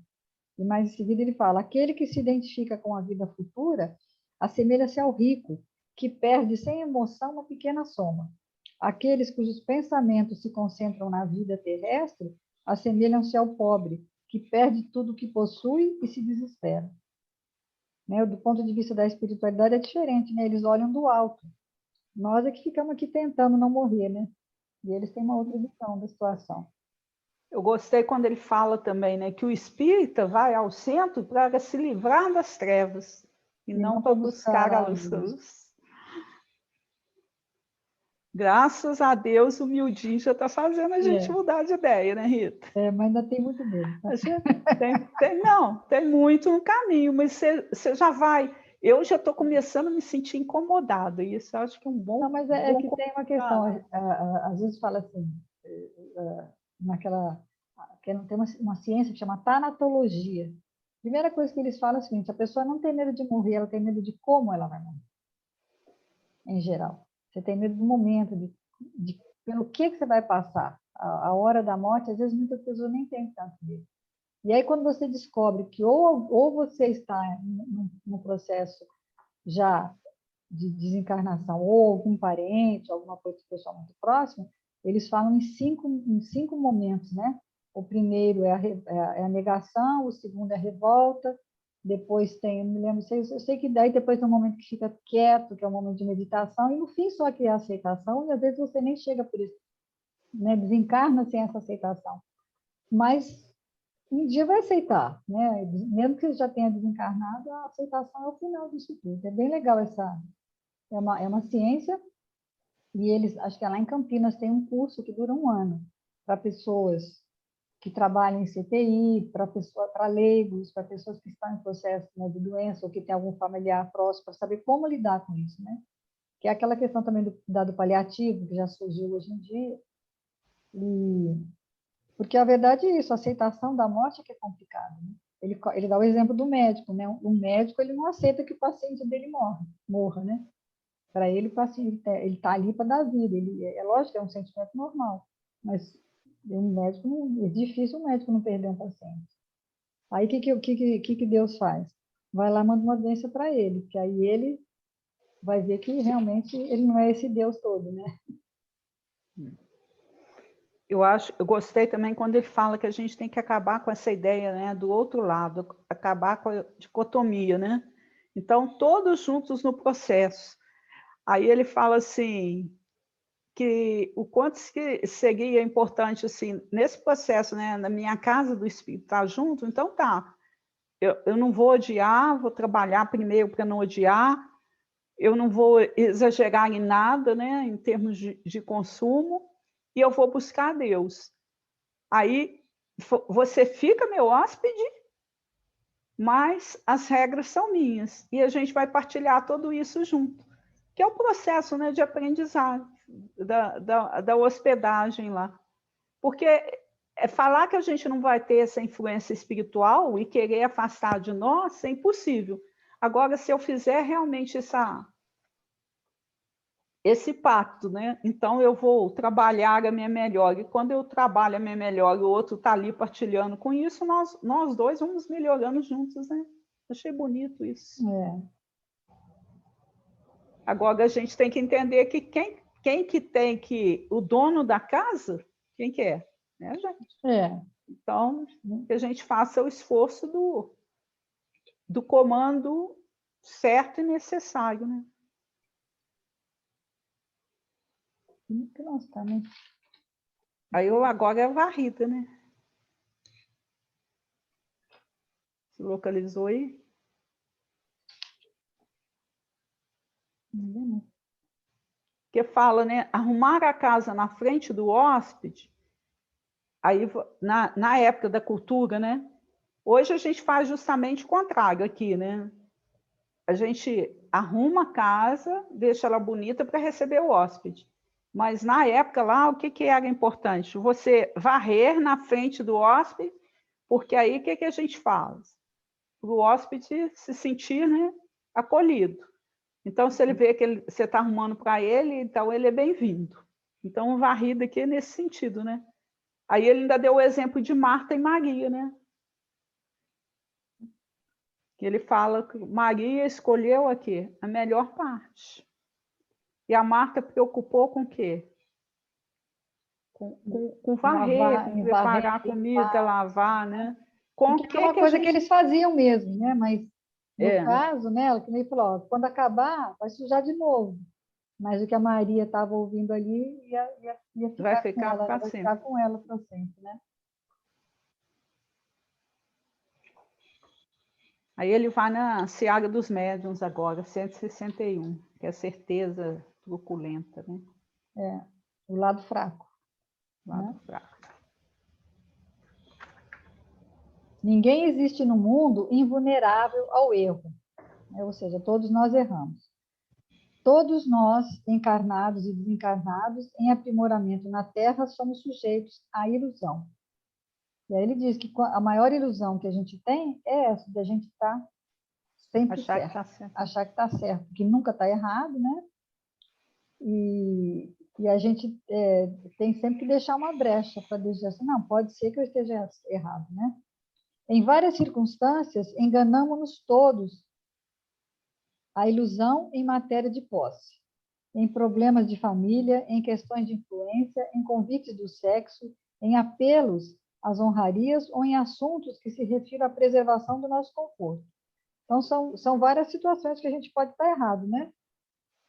E mais em seguida ele fala, aquele que se identifica com a vida futura assemelha-se ao rico, que perde sem emoção uma pequena soma. Aqueles cujos pensamentos se concentram na vida terrestre assemelham-se ao pobre, que perde tudo o que possui e se desespera. Né? Do ponto de vista da espiritualidade é diferente, né? Eles olham do alto. Nós é que ficamos aqui tentando não morrer, né? E eles têm uma outra visão da situação. Eu gostei quando ele fala também, né, que o espírita vai ao centro para se livrar das trevas e não para buscar a luz. Graças a Deus, o Mildinho já está fazendo a gente mudar de ideia, né, Rita? Mas ainda tem muito dele. Tá? Tem muito no caminho, mas você já vai. Eu já estou começando a me sentir incomodada, e isso eu acho que é um bom. Não, mas é que tem uma questão, às vezes fala assim, naquela. Que tem uma ciência que chama tanatologia. Primeira coisa que eles falam é o seguinte: a pessoa não tem medo de morrer, ela tem medo de como ela vai morrer, em geral. Você tem medo do momento, pelo que você vai passar. A hora da morte, às vezes, muitas pessoas nem têm tanto medo. E aí, quando você descobre que ou você está no processo já de desencarnação, ou algum parente, alguma coisa pessoal muito próxima, eles falam em cinco momentos, né? O primeiro é a negação, o segundo é a revolta, depois tem, não me lembro, eu sei que daí depois tem um momento que fica quieto, que é um momento de meditação, e no fim só que é a aceitação, e às vezes você nem chega por isso, né? Desencarna sem essa aceitação. Mas um dia vai aceitar, né? Mesmo que já tenha desencarnado, a aceitação é o final disso tudo. É bem legal é uma ciência, e eles, acho que lá em Campinas tem um curso que dura 1 ano, para pessoas que trabalham em CTI, para leigos, para pessoas que estão em processo, né, de doença ou que tem algum familiar próximo, para saber como lidar com isso, né? Que é aquela questão também do cuidado paliativo, que já surgiu hoje em dia. Porque a verdade é isso, a aceitação da morte é que é complicado, né? Ele dá o exemplo do médico, né? O médico, ele não aceita que o paciente dele morra, né? Para ele, o paciente, ele está ali para dar vida. É lógico que é um sentimento normal, mas é difícil um médico não perder um paciente. Aí, o que Deus faz? Vai lá, manda uma doença para ele, que aí ele vai ver que realmente ele não é esse Deus todo, né? Eu gostei também quando ele fala que a gente tem que acabar com essa ideia, né, do outro lado, acabar com a dicotomia, né? Então, todos juntos no processo. Aí ele fala assim, que o quanto seria importante, assim, nesse processo, né, na minha casa do espírito estar junto, então tá, eu não vou odiar, vou trabalhar primeiro para não odiar, eu não vou exagerar em nada, né, em termos de consumo, e eu vou buscar a Deus. Aí você fica meu hóspede, mas as regras são minhas, e a gente vai partilhar tudo isso junto, que é o processo, né, de aprendizagem, da hospedagem lá. Porque falar que a gente não vai ter essa influência espiritual e querer afastar de nós é impossível. Agora, se eu fizer realmente esse pacto, né? Então eu vou trabalhar a minha melhor, e quando eu trabalho a minha melhor e o outro está ali partilhando com isso, nós dois vamos melhorando juntos, né? Achei bonito isso. Agora a gente tem que entender que quem que tem que... O dono da casa, quem que é? É a gente. Então, que a gente faça o esforço do comando certo e necessário, né? Nossa, né? Aí eu agora é a varrida, né? Se localizou aí? Que fala, né? Arrumar a casa na frente do hóspede. Aí, na época da cultura, né? Hoje a gente faz justamente o contrário aqui, né? A gente arruma a casa, deixa ela bonita para receber o hóspede. Mas na época lá, o que era importante? Você varrer na frente do hóspede, porque aí o que a gente faz? Para o hóspede se sentir, né, acolhido. Então, se ele vê que você está arrumando para ele, então ele é bem-vindo. Então, varrida aqui é nesse sentido, né? Aí ele ainda deu o exemplo de Marta e Maria, né? Que ele fala que Maria escolheu aqui a melhor parte. E a Marta preocupou com o quê? Com varrer, com preparar a comida, lavar, né? Com o que é uma coisa que eles faziam mesmo, né? Mas no caso, né, ela que nem falou, ó, quando acabar, vai sujar de novo. Mas o que a Maria estava ouvindo ali ia ficar com ela, vai ficar com ela para sempre, né? Aí ele vai na Seara dos Médiuns agora, 161, que é a certeza truculenta, né? O lado fraco. Lado Né? fraco. Ninguém existe no mundo invulnerável ao erro, né? Ou seja, todos nós erramos. Todos nós, encarnados e desencarnados, em aprimoramento na Terra, somos sujeitos à ilusão. E aí ele diz que a maior ilusão que a gente tem é essa, de a gente estar sempre Achar que certo. está certo. Achar que está certo, que nunca está errado, né? E a gente tem sempre que deixar uma brecha para dizer assim, não, pode ser que eu esteja errado, né? Em várias circunstâncias, enganamos-nos todos a ilusão em matéria de posse, em problemas de família, em questões de influência, em convites do sexo, em apelos às honrarias ou em assuntos que se refiram à preservação do nosso conforto. Então, são várias situações que a gente pode estar errado, né?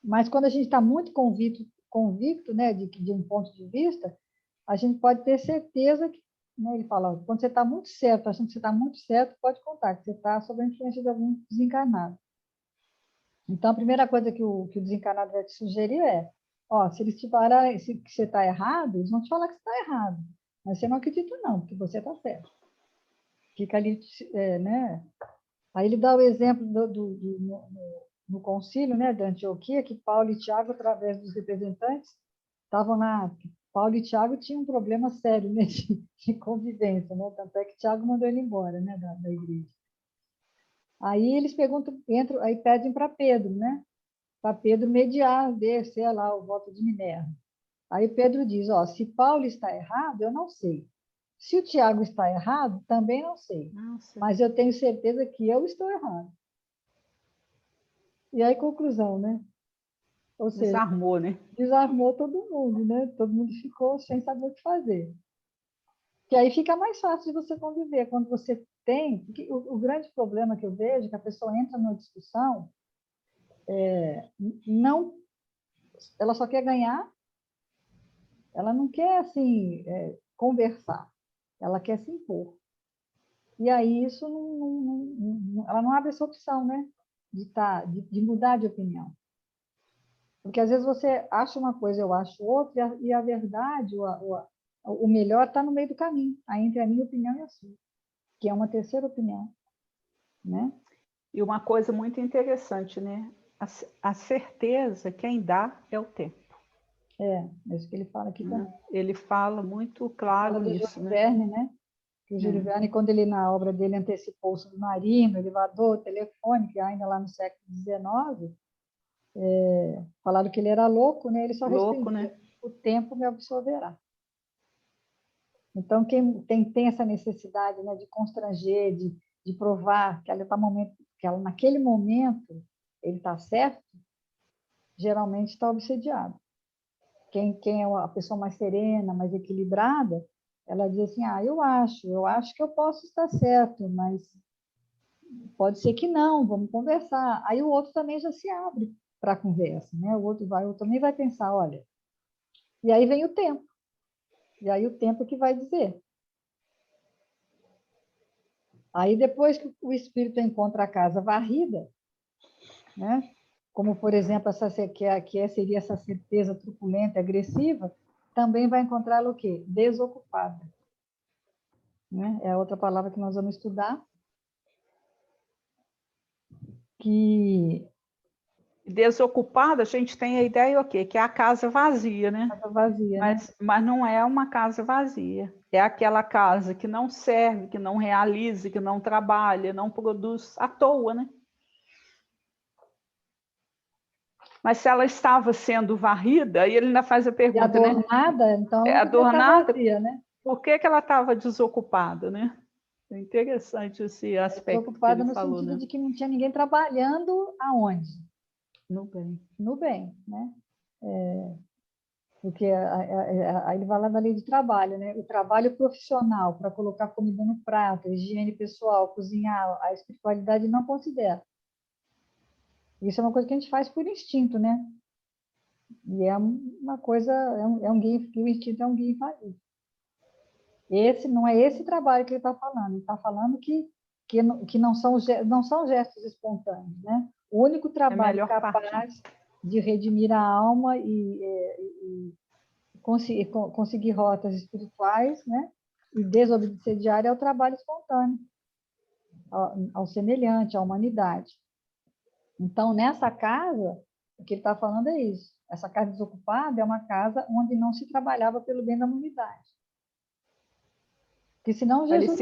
Mas quando a gente está muito convicto, né, de um ponto de vista, a gente pode ter certeza que, né, ele fala, ó, quando você está muito certo, achando que você está muito certo, pode contar, que você está sob a influência de algum desencarnado. Então, a primeira coisa que o desencarnado vai te sugerir é, ó, se eles te falarem que você está errado, eles vão te falar que você está errado. Mas você não acredita, não, porque você está certo. Fica ali, né? Aí ele dá o exemplo no concílio, né, de Antioquia, que Paulo e Tiago, através dos representantes, estavam lá. Paulo e Tiago tinham um problema sério, né, de convivência, né? Tanto é que Tiago mandou ele embora, né, da igreja. Aí eles perguntam, aí pedem para Pedro, né? Para Pedro mediar, ser lá o voto de Minerva. Aí Pedro diz, ó, se Paulo está errado, eu não sei. Se o Tiago está errado, também não sei. Nossa. Mas eu tenho certeza que eu estou errado. E aí, conclusão, né? Ou seja, Desarmou, né? desarmou todo mundo, né? Todo mundo ficou sem saber o que fazer. Que aí fica mais fácil de você conviver, quando você tem... Porque o grande problema que eu vejo é que a pessoa entra numa discussão, não, ela só quer ganhar, ela não quer, assim, conversar, ela quer se impor. E aí isso ela não abre essa opção, né? De mudar de opinião. Porque às vezes você acha uma coisa, eu acho outra, e a verdade, o melhor está no meio do caminho, aí entre a minha opinião e a sua, que é uma terceira opinião, né? E uma coisa muito interessante, né? A certeza quem dá é o tempo. É isso que ele fala aqui também. Ele fala muito claro Fala do nisso, Júlio né? Verne, né? Que o Júlio Verne, quando ele, na obra dele, antecipou o submarino, o elevador, o telefone, que ainda lá no século XIX, falaram que ele era louco, né? Ele só Louco, né? respondia, o tempo me absolverá. Então, quem tem essa necessidade, né, de constranger, de provar que naquele momento ele está certo, geralmente está obsediado. Quem é a pessoa mais serena, mais equilibrada, ela diz assim, eu acho que eu posso estar certo, mas pode ser que não, vamos conversar. Aí o outro também já se abre para a conversa, né? O outro também vai pensar, olha, e aí vem o tempo. E aí o tempo que vai dizer. Aí depois que o espírito encontra a casa varrida, né? Como por exemplo seria essa certeza truculenta, agressiva, também vai encontrá-la o quê? Desocupada, né? É a outra palavra que nós vamos estudar, que Desocupada, a gente tem a ideia o quê? Que é a casa vazia, né? casa vazia, né? Mas não é uma casa vazia. É aquela casa que não serve, que não realiza, que não trabalha, não produz à toa, né? Mas se ela estava sendo varrida, aí ele ainda faz a E pergunta, né? adornada, então ela É não podia estar adornada, vazia, né? por que ela estava desocupada, né? É interessante esse aspecto que ele Desocupada no falou, sentido né? de que não tinha ninguém trabalhando aonde? No bem. No bem, né? Porque aí ele vai lá da lei de trabalho, né? O trabalho profissional para colocar comida no prato, higiene pessoal, cozinhar, a espiritualidade não considera. Isso é uma coisa que a gente faz por instinto, né? E é uma coisa, é um guia, o instinto é um guia infalível. Não é esse trabalho que ele está falando. Ele está falando que que não são gestos espontâneos, né? O único trabalho capaz de redimir a alma e conseguir rotas espirituais, né? E desobedecer diário é o trabalho espontâneo, ao semelhante, à humanidade. Então, nessa casa, o que ele está falando é isso. Essa casa desocupada é uma casa onde não se trabalhava pelo bem da humanidade. Porque senão Jesus,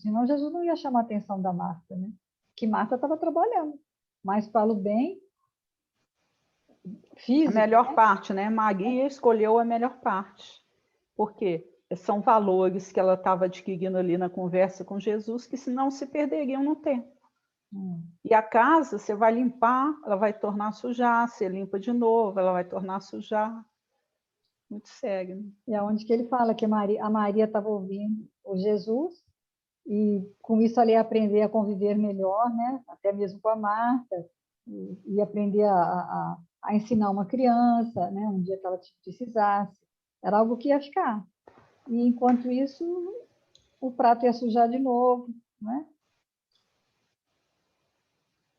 senão Jesus não ia chamar a atenção da Marta, né? Que Marta estava trabalhando, mas para o bem físico. A melhor parte, né? Maria escolheu a melhor parte. Por quê? São valores que ela estava adquirindo ali na conversa com Jesus que senão se perderiam no tempo. E a casa, você vai limpar, ela vai tornar a sujar, você limpa de novo, ela vai tornar a sujar. Muito sério. Né? E é onde que ele fala que a Maria estava ouvindo o Jesus e com isso ela ia aprender a conviver melhor, né? Até mesmo com a Marta, e aprender a ensinar uma criança, né? Um dia que ela precisasse. Era algo que ia ficar. E enquanto isso, o prato ia sujar de novo, né?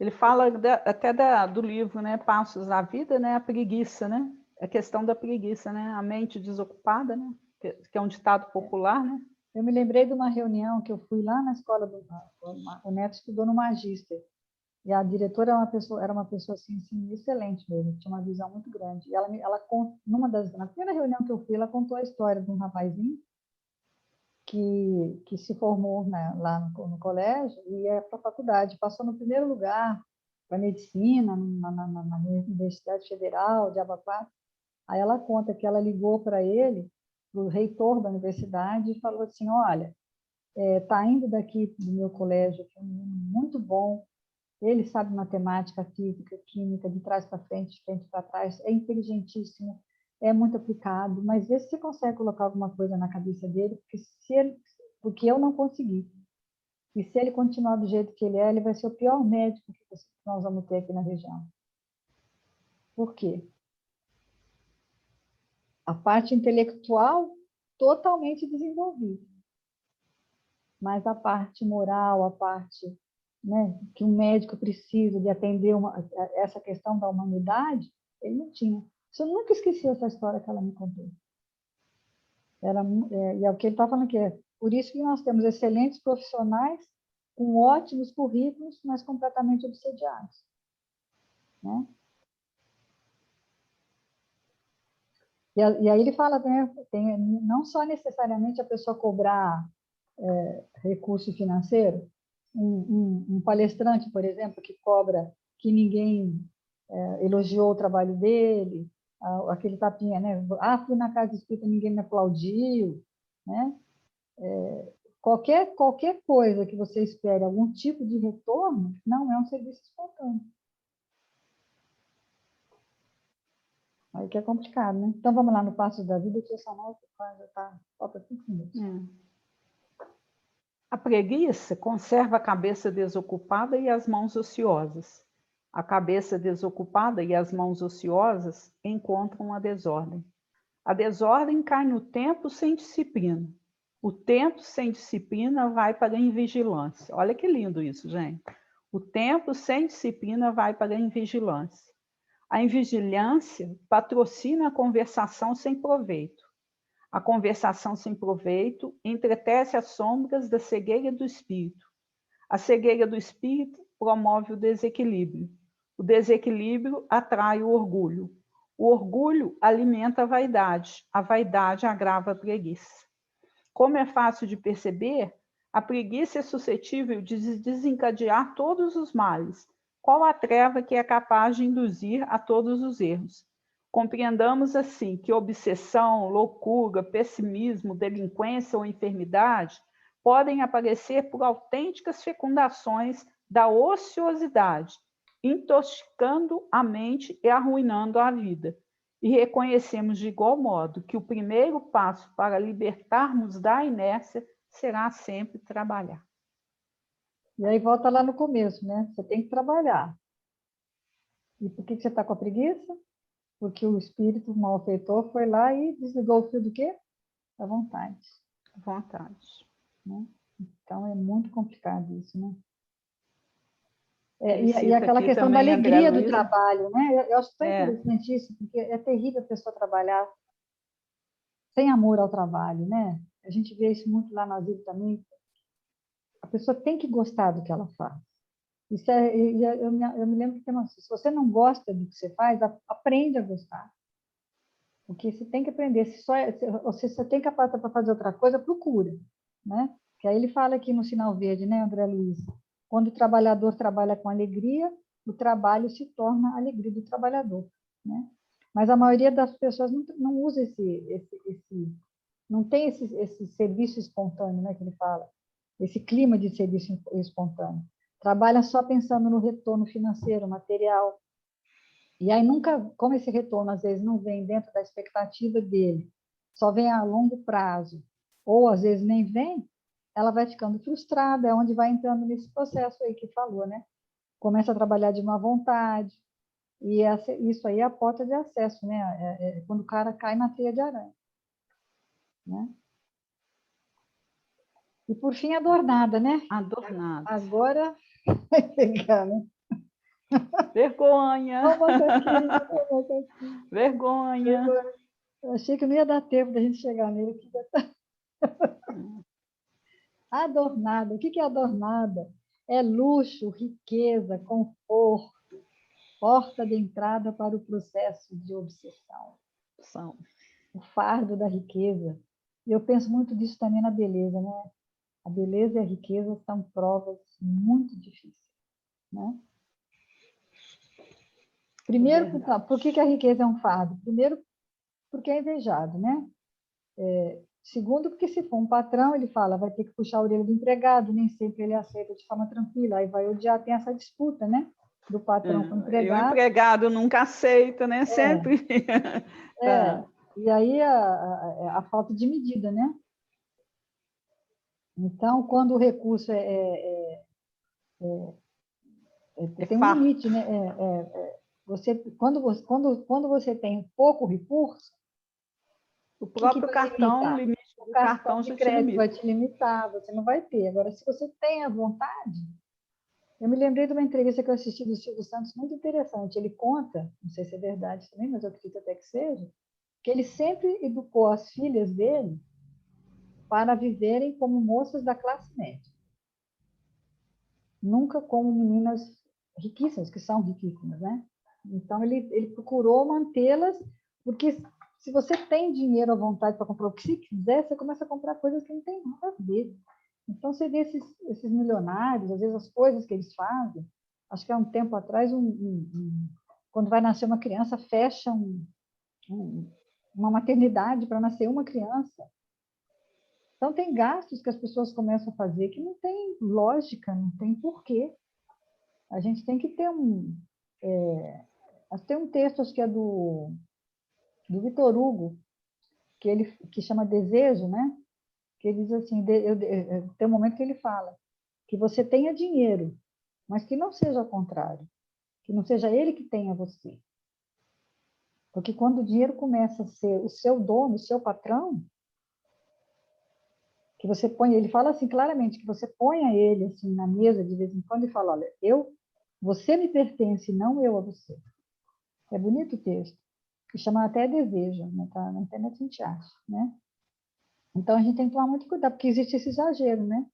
Ele fala até do livro, né? Passos da Vida, né? A preguiça, né? A questão da preguiça, né? A mente desocupada, né? Que é um ditado popular, né? Eu me lembrei de uma reunião que eu fui lá na escola o Neto estudou no Magíster. E a diretora era uma pessoa assim, excelente mesmo, tinha uma visão muito grande. E ela na primeira reunião que eu fui, ela contou a história de um rapazinho que se formou, né, lá no colégio e ia para a faculdade, passou no primeiro lugar para medicina na Universidade Federal de Abapá. Aí ela conta que ela ligou para ele, para o reitor da universidade, e falou assim: olha, está indo daqui do meu colégio, que é um menino muito bom, ele sabe matemática, física, química, de trás para frente, de frente para trás, é inteligentíssimo, é muito aplicado, mas vê se você consegue colocar alguma coisa na cabeça dele, porque eu não consegui. E se ele continuar do jeito que ele vai ser o pior médico que nós vamos ter aqui na região. Por quê? A parte intelectual totalmente desenvolvida, mas a parte moral, a parte, né, que um médico precisa de atender essa questão da humanidade, ele não tinha. Eu nunca esqueci essa história que ela me contou. E é o que ele está falando aqui. Por isso que nós temos excelentes profissionais com ótimos currículos, mas completamente obsediados. Né? E aí ele fala, né, não só necessariamente a pessoa cobrar recurso financeiro, um palestrante, por exemplo, que cobra que ninguém elogiou o trabalho dele, aquele tapinha, né? Ah, fui na casa espírita, ninguém me aplaudiu, né? Qualquer coisa que você espere algum tipo de retorno, não é um serviço espontâneo. Aí que é complicado, né? Então vamos lá no Passo da Vida, que essa nota já está, falta 5 minutos. A preguiça conserva a cabeça desocupada e as mãos ociosas. A cabeça desocupada e as mãos ociosas encontram a desordem. A desordem cai no tempo sem disciplina. O tempo sem disciplina vai para a invigilância. Olha que lindo isso, gente. O tempo sem disciplina vai para a invigilância. A invigilância patrocina a conversação sem proveito. A conversação sem proveito entretece as sombras da cegueira do espírito. A cegueira do espírito promove o desequilíbrio. O desequilíbrio atrai o orgulho. O orgulho alimenta a vaidade agrava a preguiça. Como é fácil de perceber, a preguiça é suscetível de desencadear todos os males, qual a treva que é capaz de induzir a todos os erros. Compreendamos assim que obsessão, loucura, pessimismo, delinquência ou enfermidade podem aparecer por autênticas fecundações da ociosidade, intoxicando a mente e arruinando a vida. E reconhecemos de igual modo que o primeiro passo para libertarmos da inércia será sempre trabalhar. E aí volta lá no começo, né? Você tem que trabalhar. E por que você está com a preguiça? Porque o espírito malfeitor foi lá e desligou o fio do quê? Da vontade. Vontade. Né? Então, é muito complicado isso, né? Ele E cita aquela aqui questão da também André alegria do Luiz. trabalho, né? Eu acho tão É, interessante isso, porque é terrível a pessoa trabalhar sem amor ao trabalho, né? A gente vê isso muito lá no asilo também. A pessoa tem que gostar do que ela faz. Isso eu me lembro que tem se você não gosta do que você faz, aprende a gostar. Porque você tem que aprender. Se você tem capacidade para fazer outra coisa, procura, né? Que aí ele fala aqui no sinal verde, né, André Luiz? Quando o trabalhador trabalha com alegria, o trabalho se torna a alegria do trabalhador, né? Mas a maioria das pessoas não usa não tem esse serviço espontâneo, né, que ele fala, esse clima de serviço espontâneo. Trabalha só pensando no retorno financeiro, material, e aí nunca, como esse retorno às vezes não vem dentro da expectativa dele, só vem a longo prazo, ou às vezes nem vem, ela vai ficando frustrada, é onde vai entrando nesse processo aí que falou, né? Começa a trabalhar de má vontade, e isso aí é a porta de acesso, né? Quando o cara cai na teia de aranha, né? E por fim, adornada, né? Adornado. Agora vai pegar, né? Vergonha, Olha o macaquinho, olha o macaquinho. vergonha. Eu achei que não ia dar tempo da gente chegar nele. Adornada. O que é adornada? É luxo, riqueza, conforto, porta de entrada para o processo de obsessão. São. O fardo da riqueza. E eu penso muito disso também na beleza, né? A beleza e a riqueza são provas muito difíceis, né? Primeiro, por que a riqueza é um fardo? Primeiro, porque é invejado, né? Segundo, porque se for um patrão, ele fala, vai ter que puxar a orelha do empregado, nem sempre ele aceita de forma tranquila, aí vai odiar, tem essa disputa, né? Do patrão com o E o empregado. empregado nunca aceita, né? Sempre. É, Tá. e aí a falta de medida, né? Então, quando o recurso É tem um limite, farto. né? Quando você tem pouco recurso, O o que próprio vai cartão, o limitar? limite O do cartão cartão de já te crédito vai limita. te limitar, você não vai ter. Agora, se você tem a vontade, eu me lembrei de uma entrevista que eu assisti do Silvio Santos, muito interessante. Ele conta, não sei se é verdade também, mas eu acredito até que seja, que ele sempre educou as filhas dele para viverem como moças da classe média. Nunca como meninas riquíssimas, que são riquíssimas, né? Então, ele procurou mantê-las, porque se você tem dinheiro à vontade para comprar o que você quiser, você começa a comprar coisas que não tem nada a ver. Então, você vê esses milionários, às vezes as coisas que eles fazem. Acho que há um tempo atrás, quando vai nascer uma criança, fecha uma maternidade para nascer uma criança. Então, tem gastos que as pessoas começam a fazer que não tem lógica, não tem porquê. A gente tem que ter tem um texto, acho que é do Vitor Hugo, que chama Desejo, né? Que ele diz assim, tem um momento que ele fala que você tenha dinheiro, mas que não seja ao contrário, que não seja ele que tenha você. Porque quando o dinheiro começa a ser o seu dono, o seu patrão, que você põe, ele fala assim claramente, que você ponha ele assim na mesa de vez em quando e fala, olha, você me pertence, não eu a você. É bonito o texto, que chama até Desejo, né? Tá na internet a gente acha, né? Então a gente tem que tomar muito cuidado, porque existe esse exagero, né?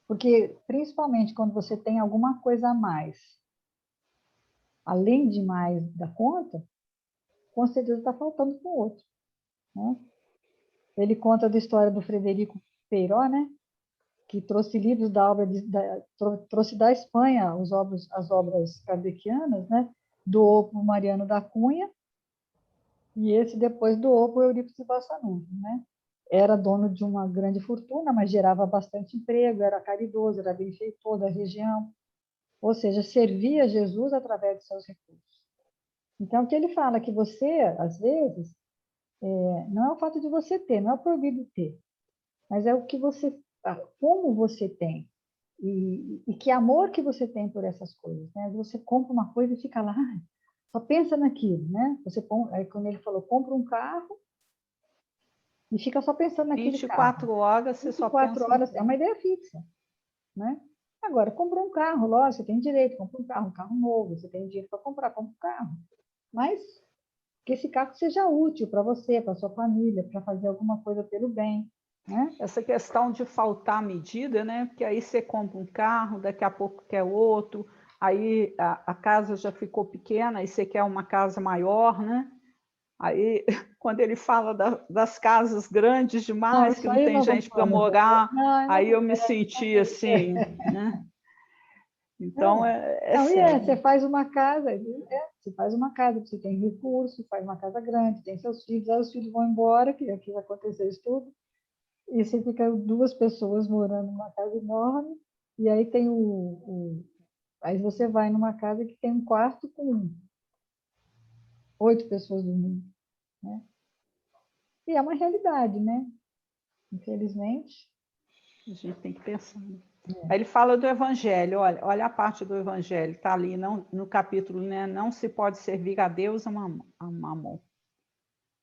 Porque principalmente quando você tem alguma coisa a mais, além de mais da conta, com certeza está faltando com o outro, né? Ele conta da história do Frederico Peiró, né? Que trouxe livros da obra trouxe da Espanha as obras kardecianas, né? Doou para o Mariano da Cunha e esse depois doou para o Eurípides Bassanufo, né? Era dono de uma grande fortuna, mas gerava bastante emprego, era caridoso, era benfeitor da região, ou seja, servia Jesus através de seus recursos. Então, o que ele fala que você, às vezes, não é o fato de você ter, não é o proibido ter, mas é o que você, como você tem e que amor que você tem por essas coisas, né? Você compra uma coisa e fica lá, só pensa naquilo, né? Aí quando ele falou, compra um carro E fica só pensando naquele 24 carro. horas você só 24 pensa horas, é uma ideia fixa, né? Agora, comprou um carro, lógico, você tem direito, compra um carro novo, você tem dinheiro para compra um carro. Mas que esse carro seja útil para você, para sua família, para fazer alguma coisa pelo bem, né? essa questão de faltar medida, né? Porque aí você compra um carro, daqui a pouco quer outro, aí a casa já ficou pequena, aí você quer uma casa maior, né? Aí, quando ele fala das casas grandes Não, demais, que isso não aí tem nós vamos gente para falar. morar, Não, aí eu me senti assim, né? Então, é não, você sério. faz uma casa, você faz uma casa, você tem recurso, faz uma casa grande, tem seus filhos, aí os filhos vão embora, que aqui vai acontecer isso tudo, e você fica duas pessoas morando numa casa enorme, e aí tem aí você vai numa casa que tem um quarto com 8 pessoas dormindo, né? E é uma realidade, né? Infelizmente. A gente tem que pensar. Aí É. ele fala do evangelho, olha a parte do evangelho, está ali no capítulo, né? Não se pode servir a Deus a mamon.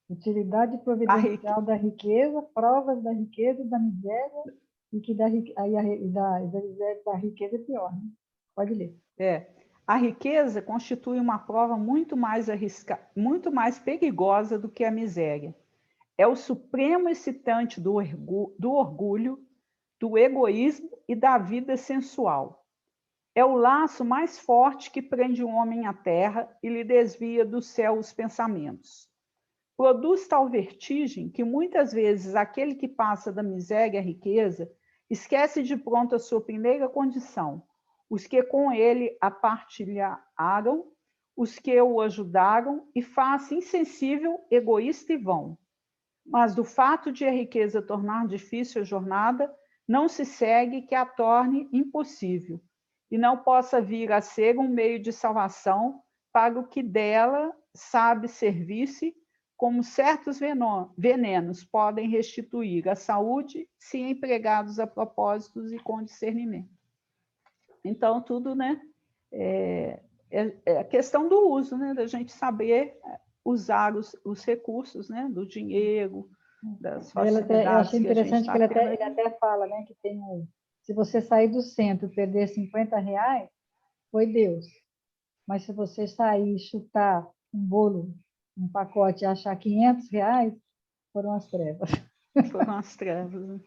Utilidade providencial da riqueza, provas da riqueza e da miséria, e que da miséria e da riqueza é pior, né? Pode ler. A riqueza constitui uma prova muito mais perigosa do que a miséria. É o supremo excitante do orgulho, do egoísmo e da vida sensual. É o laço mais forte que prende o homem à terra e lhe desvia do céu os pensamentos. Produz tal vertigem que muitas vezes aquele que passa da miséria à riqueza esquece de pronto a sua primeira condição, os que com ele a partilharam, os que o ajudaram, e faz-se insensível, egoísta e vão. Mas do fato de a riqueza tornar difícil a jornada, não se segue que a torne impossível, e não possa vir a ser um meio de salvação para o que dela sabe servir-se, como certos venenos podem restituir a saúde se empregados a propósitos e com discernimento. Então, tudo, né? É a questão do uso, né? Da gente saber usar os recursos, né? Do dinheiro, das Eu facilidades achei que a gente interessante que está tendo ele aí. até fala, né, que se você sair do centro e perder R$ 50, foi Deus. Mas se você sair e chutar um bolo, um pacote e achar R$ 500, foram as trevas. Foram as trevas. Né?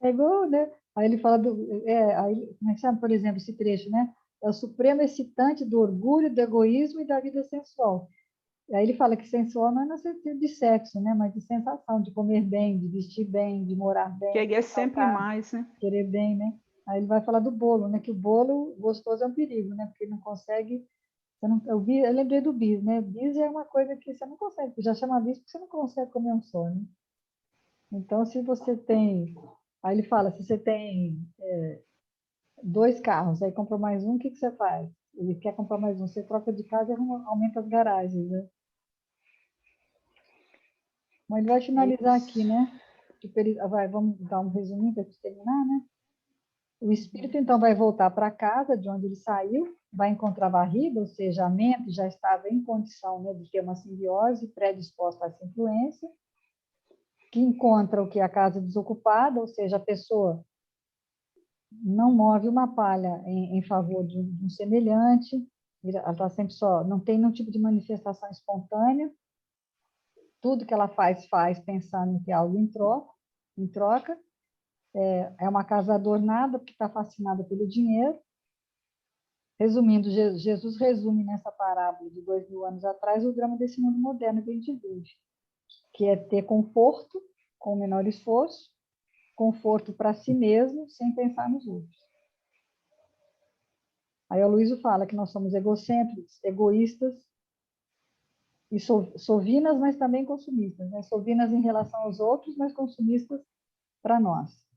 É igual, né? Aí ele fala como é que chama, por exemplo, esse trecho, né? É o supremo excitante do orgulho, do egoísmo e da vida sensual. Aí ele fala que sensual não é no sentido de sexo, né? Mas de sensação, de comer bem, de vestir bem, de morar bem, de Querer ter sempre casa, mais, né? querer bem, né? Aí ele vai falar do bolo, né? Que o bolo gostoso é um perigo, né? Porque não consegue. Eu lembrei do bis, né? Bis é uma coisa que você não consegue, já chama bis porque você não consegue comer um só, né? Então, se você tem. Aí ele fala: se você tem 2 carros, aí comprou mais um, o que você faz? Ele quer comprar mais um, você troca de casa e aumenta as garagens, né? Mas ele vai É finalizar aqui, isso. né? Vamos dar um resuminho para terminar, né? O espírito, então, vai voltar para casa de onde ele saiu, vai encontrar a barriga, ou seja, a mente já estava em condição, né, de ter uma simbiose predisposta a essa influência, que encontra o que? A casa desocupada, ou seja, a pessoa não move uma palha em favor de um semelhante, ela está sempre só, não tem nenhum tipo de manifestação espontânea, tudo que ela faz pensando em ter algo em troca. É uma casa adornada porque está fascinada pelo dinheiro. Resumindo, Jesus resume nessa parábola de 2000 anos atrás o drama desse mundo moderno que a gente vive, que é ter conforto com o menor esforço, conforto para si mesmo, sem pensar nos outros. Aí o Luísio fala que nós somos egocêntricos, egoístas e sovinas, mas também consumistas, né? Sovinas em relação aos outros, mas consumistas para nós.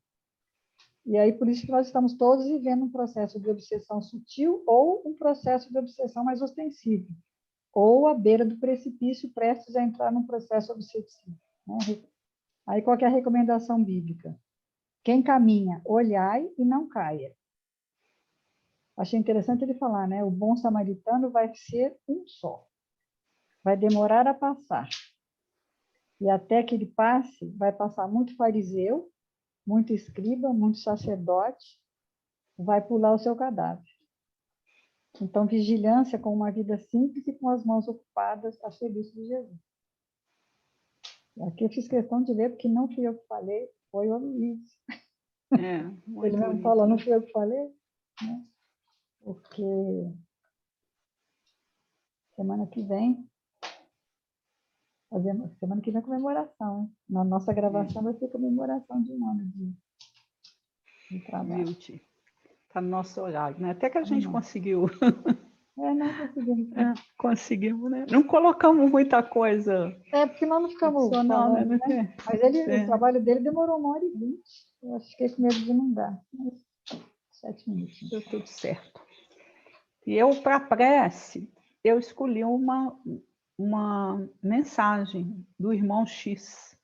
E aí, por isso que nós estamos todos vivendo um processo de obsessão sutil ou um processo de obsessão mais ostensivo, ou à beira do precipício, prestes a entrar num processo obsessivo. Né? Aí, qual que é a recomendação bíblica? Quem caminha, olhai e não caia. Achei interessante ele falar, né? O bom samaritano vai ser um só. Vai demorar a passar. E até que ele passe, vai passar muito fariseu, muito escriba, muito sacerdote, vai pular o seu cadáver. Então, vigilância com uma vida simples e com as mãos ocupadas a serviço de Jesus. Aqui eu fiz questão de ler, porque não fui eu que falei, foi o Luiz. Ele mesmo falou, não fui eu que falei, né? Porque semana que vem é comemoração, hein? Na nossa gravação vai ser comemoração de um ano de trabalho. Está no nosso horário, né? Até que a gente conseguiu. Não conseguimos. Conseguimos, né? Não colocamos muita coisa. Porque nós não ficamos falando, né? Mas o trabalho dele demorou 1h20. Eu acho que fiquei com medo de não dar. Mas 7 minutos. Deu tudo certo. E eu, para a prece, eu escolhi uma mensagem do irmão X.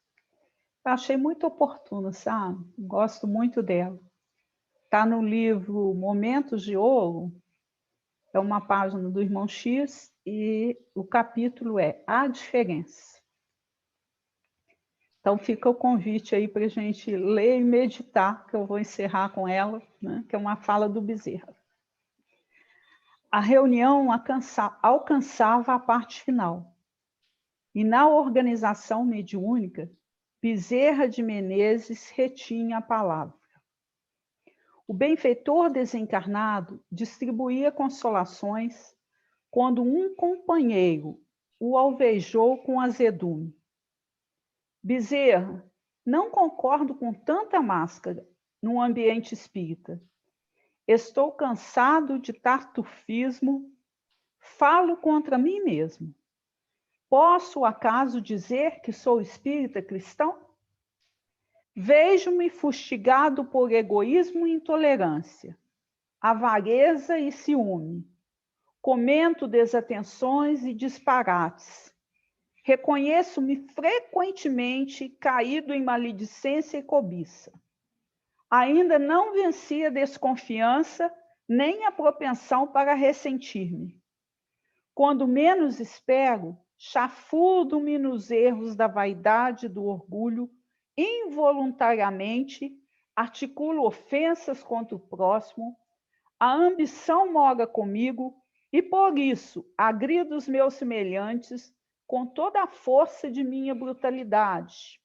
Eu achei muito oportuna, sabe? Gosto muito dela. Está no livro Momentos de Ouro, é uma página do irmão X, e o capítulo é A Diferença. Então fica o convite aí para a gente ler e meditar, que eu vou encerrar com ela, né? Que é uma fala do Bezerra. A reunião alcançava a parte final, e na organização mediúnica, Bezerra de Menezes retinha a palavra. O benfeitor desencarnado distribuía consolações quando um companheiro o alvejou com azedume. Bezerra, não concordo com tanta máscara num ambiente espírita. Estou cansado de tartufismo, falo contra mim mesmo. Posso, acaso, dizer que sou espírita cristão? Vejo-me fustigado por egoísmo e intolerância, avareza e ciúme. Comento desatenções e disparates. Reconheço-me frequentemente caído em maledicência e cobiça. Ainda não venci a desconfiança nem a propensão para ressentir-me. Quando menos espero, chafurdo-me nos erros da vaidade e do orgulho, involuntariamente articulo ofensas contra o próximo, a ambição mora comigo e, por isso, agrido os meus semelhantes com toda a força de minha brutalidade.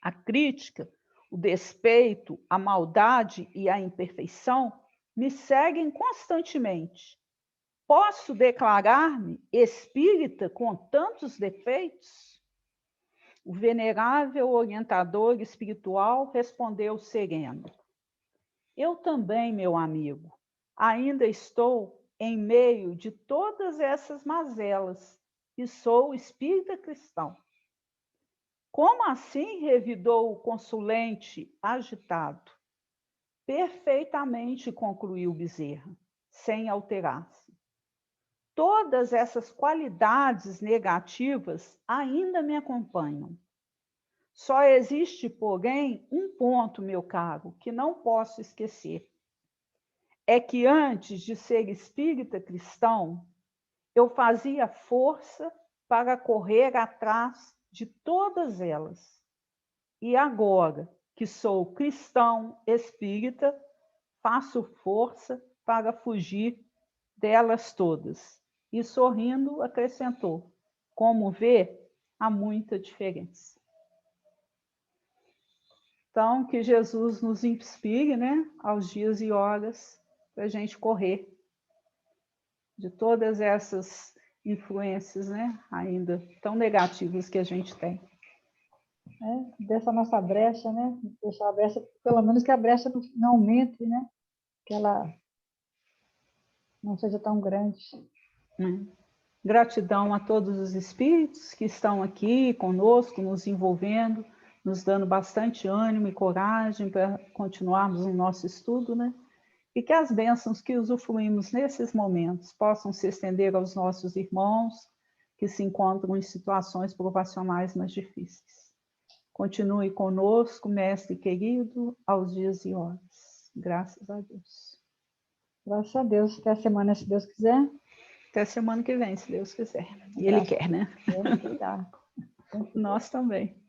A crítica, o despeito, a maldade e a imperfeição me seguem constantemente. Posso declarar-me espírita com tantos defeitos? O venerável orientador espiritual respondeu sereno. Eu também, meu amigo, ainda estou em meio de todas essas mazelas e sou espírita cristão. Como assim? Revidou o consulente agitado. Perfeitamente, concluiu Bezerra, sem alterar-se. Todas essas qualidades negativas ainda me acompanham. Só existe, porém, um ponto, meu caro, que não posso esquecer. É que antes de ser espírita cristão, eu fazia força para correr atrás de todas elas. E agora que sou cristão espírita, faço força para fugir delas todas. E sorrindo, acrescentou: como vê, há muita diferença. Então, que Jesus nos inspire, né, aos dias e horas para a gente correr de todas essas influências, né, ainda tão negativas que a gente tem. Dessa nossa brecha, né? Deixar a brecha, pelo menos que a brecha não aumente, né? Que ela não seja tão grande. Gratidão a todos os espíritos que estão aqui conosco, nos envolvendo, nos dando bastante ânimo e coragem para continuarmos o nosso estudo, né? E que as bênçãos que usufruímos nesses momentos possam se estender aos nossos irmãos que se encontram em situações provacionais mais difíceis. Continue conosco, mestre querido, aos dias e horas. Graças a Deus. Graças a Deus. Até a semana, se Deus quiser. Até semana que vem, se Deus quiser. E Ele quer, né? Ele quer. Nós também.